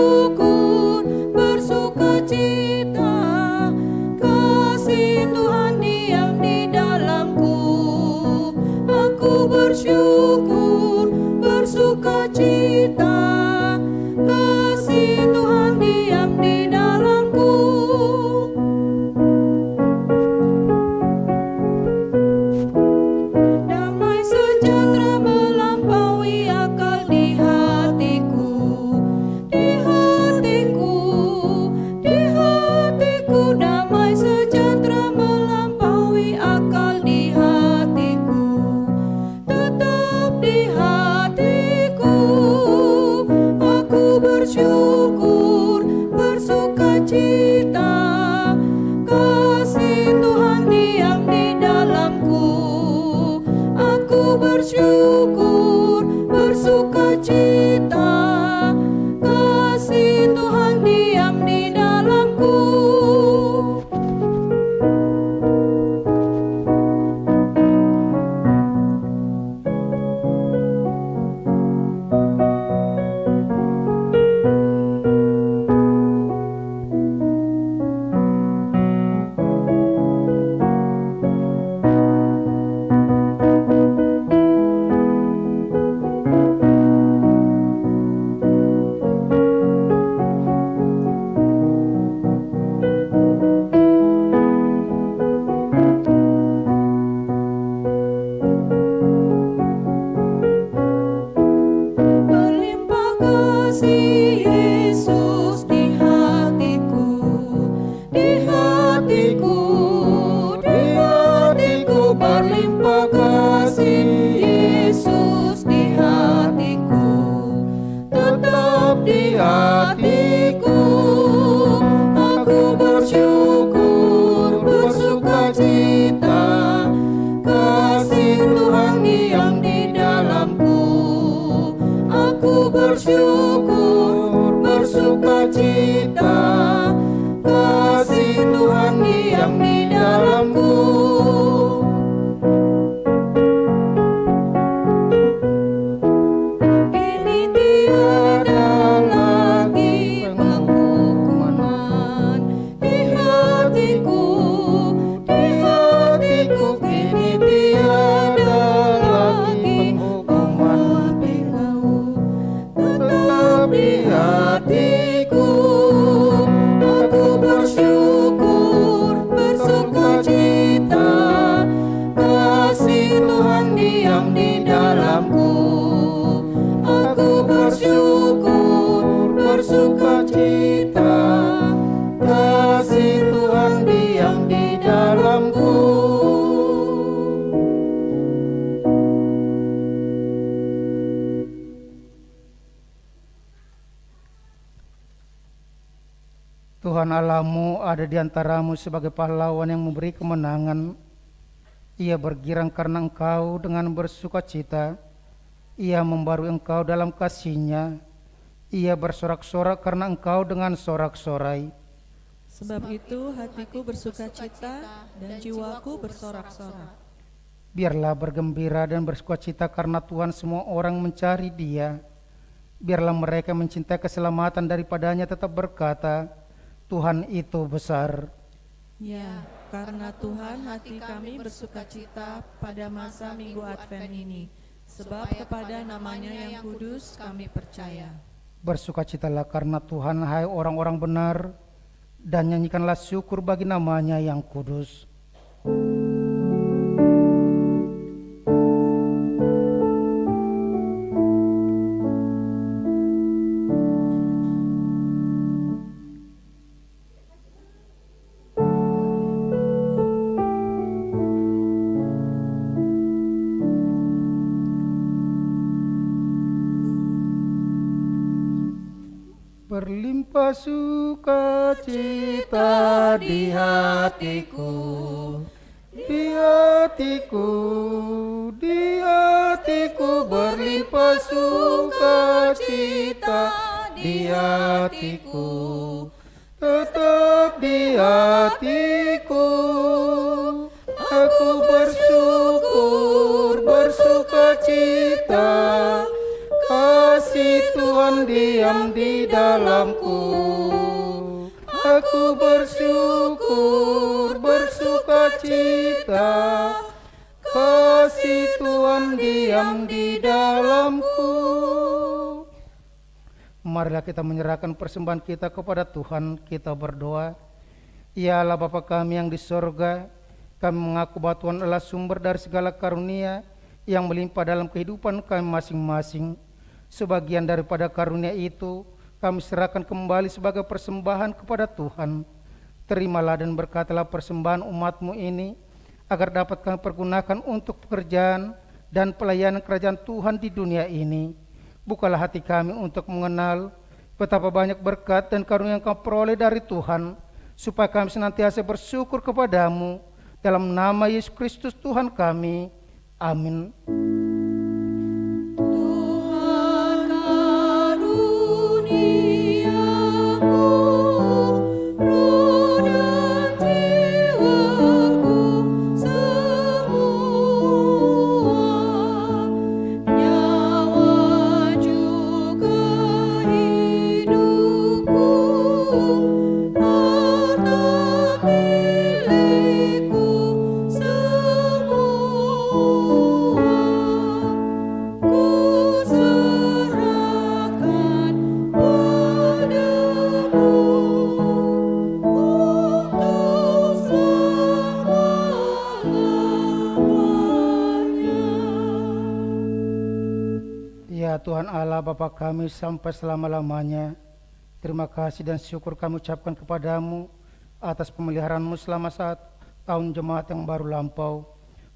Tuhan Allahmu ada di antaramu sebagai pahlawan yang memberi kemenangan. Ia bergirang karena engkau dengan bersukacita. Ia membarui engkau dalam kasih-Nya. Ia bersorak-sorak karena engkau dengan sorak-sorai. Sebab itu hatiku bersukacita dan jiwaku bersorak-sorak. Biarlah bergembira dan bersukacita karena Tuhan semua orang mencari Dia. Biarlah mereka mencintai keselamatan daripadanya tetap berkata, Tuhan itu besar. Ya, karena Tuhan hati kami bersukacita pada masa Minggu Advent ini, sebab kepada nama-Nya yang kudus kami percaya. Bersukacitalah karena Tuhan, hai orang-orang benar, dan nyanyikanlah syukur bagi nama-Nya yang kudus. Berlimpah sukacita di hatiku, di hatiku, di hatiku. Berlimpah sukacita di hatiku, tetap di hatiku. Aku bersyukur, bersukacita. Kasih Tuhan diam di dalamku. Aku bersyukur, bersukacita. Kasih Tuhan diam di dalamku. Marilah kita menyerahkan persembahan kita kepada Tuhan. Kita berdoa. Ya Allah Bapa kami yang di sorga, kami mengaku bahwa Tuhan adalah sumber dari segala karunia yang melimpah dalam kehidupan kami masing-masing. Sebagian daripada karunia itu kami serahkan kembali sebagai persembahan kepada Tuhan. Terimalah dan berkatilah persembahan umat-Mu ini, agar dapat kami pergunakan untuk pekerjaan dan pelayanan kerajaan Tuhan di dunia ini. Bukalah hati kami untuk mengenal betapa banyak berkat dan karunia yang kami peroleh dari Tuhan, supaya kami senantiasa bersyukur kepadamu. Dalam nama Yesus Kristus Tuhan kami. Amin. Tuhan Allah Bapa kami sampai selama-lamanya, terima kasih dan syukur kami ucapkan kepadamu atas pemeliharaan-Mu selama 1 tahun jemaat yang baru lampau.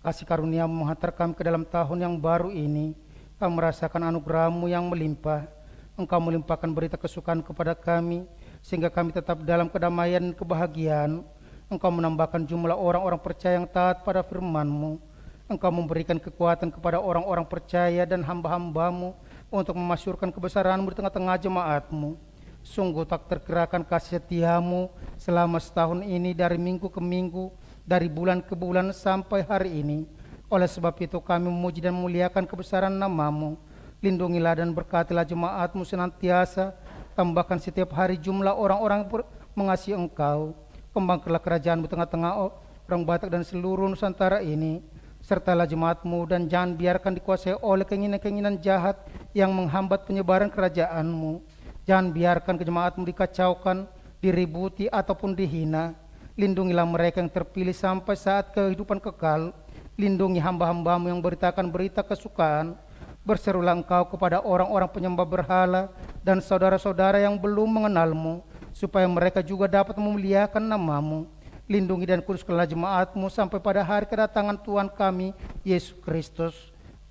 Kasih karunia-Mu menghantar kami ke dalam tahun yang baru ini. Kami merasakan anugerah-Mu yang melimpah. Engkau melimpahkan berita kesukaan kepada kami, sehingga kami tetap dalam kedamaian dan kebahagiaan. Engkau menambahkan jumlah orang-orang percaya yang taat pada firman-Mu. Engkau memberikan kekuatan kepada orang-orang percaya dan hamba-hamba-Mu untuk memasyurkan kebesaran-Mu di tengah-tengah jemaat-Mu. Sungguh tak terkirakan kasih setia-Mu selama setahun ini, dari minggu ke minggu, dari bulan ke bulan sampai hari ini. Oleh sebab itu kami memuji dan memuliakan kebesaran nama-Mu. Lindungilah dan berkatilah jemaat-Mu senantiasa. Tambahkan setiap hari jumlah orang-orang mengasihi Engkau. Kembangkanlah kerajaan-Mu tengah-tengah orang Batak dan seluruh Nusantara ini. Sertalah jemaat-Mu dan jangan biarkan dikuasai oleh keinginan-keinginan jahat yang menghambat penyebaran kerajaan-Mu. Jangan biarkan jemaat-Mu dikacaukan, diributi ataupun dihina. Lindungilah mereka yang terpilih sampai saat kehidupan kekal. Lindungi hamba-hamba-Mu yang beritakan berita kesukaan. Berserulah Engkau kepada orang-orang penyembah berhala dan saudara-saudara yang belum mengenal-Mu, supaya mereka juga dapat memuliakan nama-Mu. Lindungi dan kuduskanlah jemaat-Mu sampai pada hari kedatangan Tuhan kami, Yesus Kristus.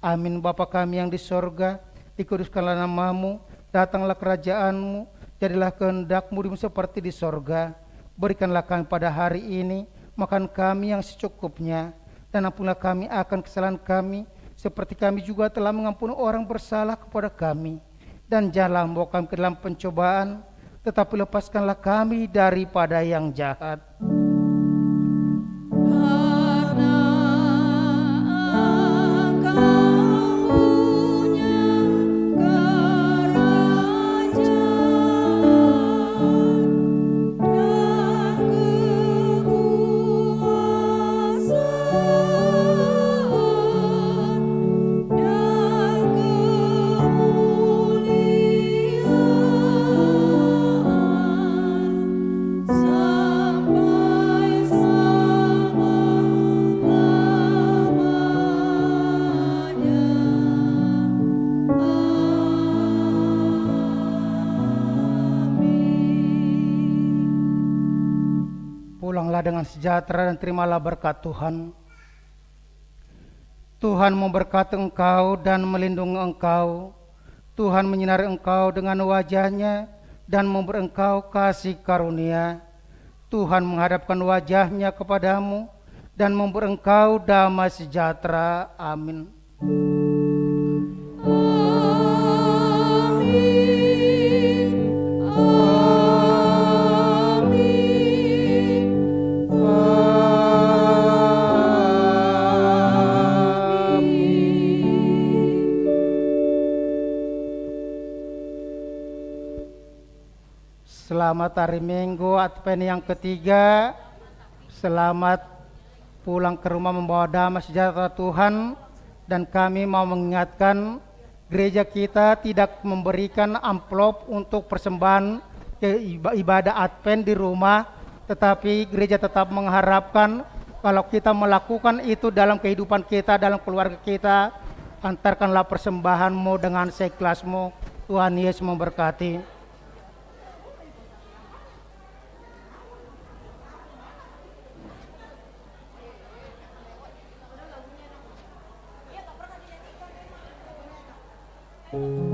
Amin. Bapa kami yang di sorga, dikuduskanlah nama-Mu, datanglah kerajaan-Mu, jadilah kehendak-Mu seperti di sorga. Berikanlah kami pada hari ini makan kami yang secukupnya, dan ampunilah kami akan kesalahan kami, seperti kami juga telah mengampuni orang bersalah kepada kami. Dan janganlah membawa kami ke dalam pencobaan, tetapi lepaskanlah kami daripada yang jahat. Karena Engkau punya kerajaan dan kekuasaan dan kemuliaan sampai selama-lamanya. Amin. Pulanglah dengan sejahtera dan terimalah berkat Tuhan. Tuhan memberkati engkau dan melindungi engkau. Tuhan menyinari engkau dengan wajah-Nya dan memberi engkau kasih karunia. Tuhan menghadapkan wajah-Nya kepadamu dan memberi engkau damai sejahtera. Amin. Amin. Amin. Selamat hari Minggu Advent yang ketiga. Selamat pulang ke rumah membawa damai sejahtera Tuhan. Dan kami mau mengingatkan, gereja kita tidak memberikan amplop untuk persembahan ibadah Advent di rumah, tetapi gereja tetap mengharapkan kalau kita melakukan itu dalam kehidupan kita, dalam keluarga kita, antarkanlah persembahanmu dengan seikhlasmu. Tuhan Yesus memberkati. Amin.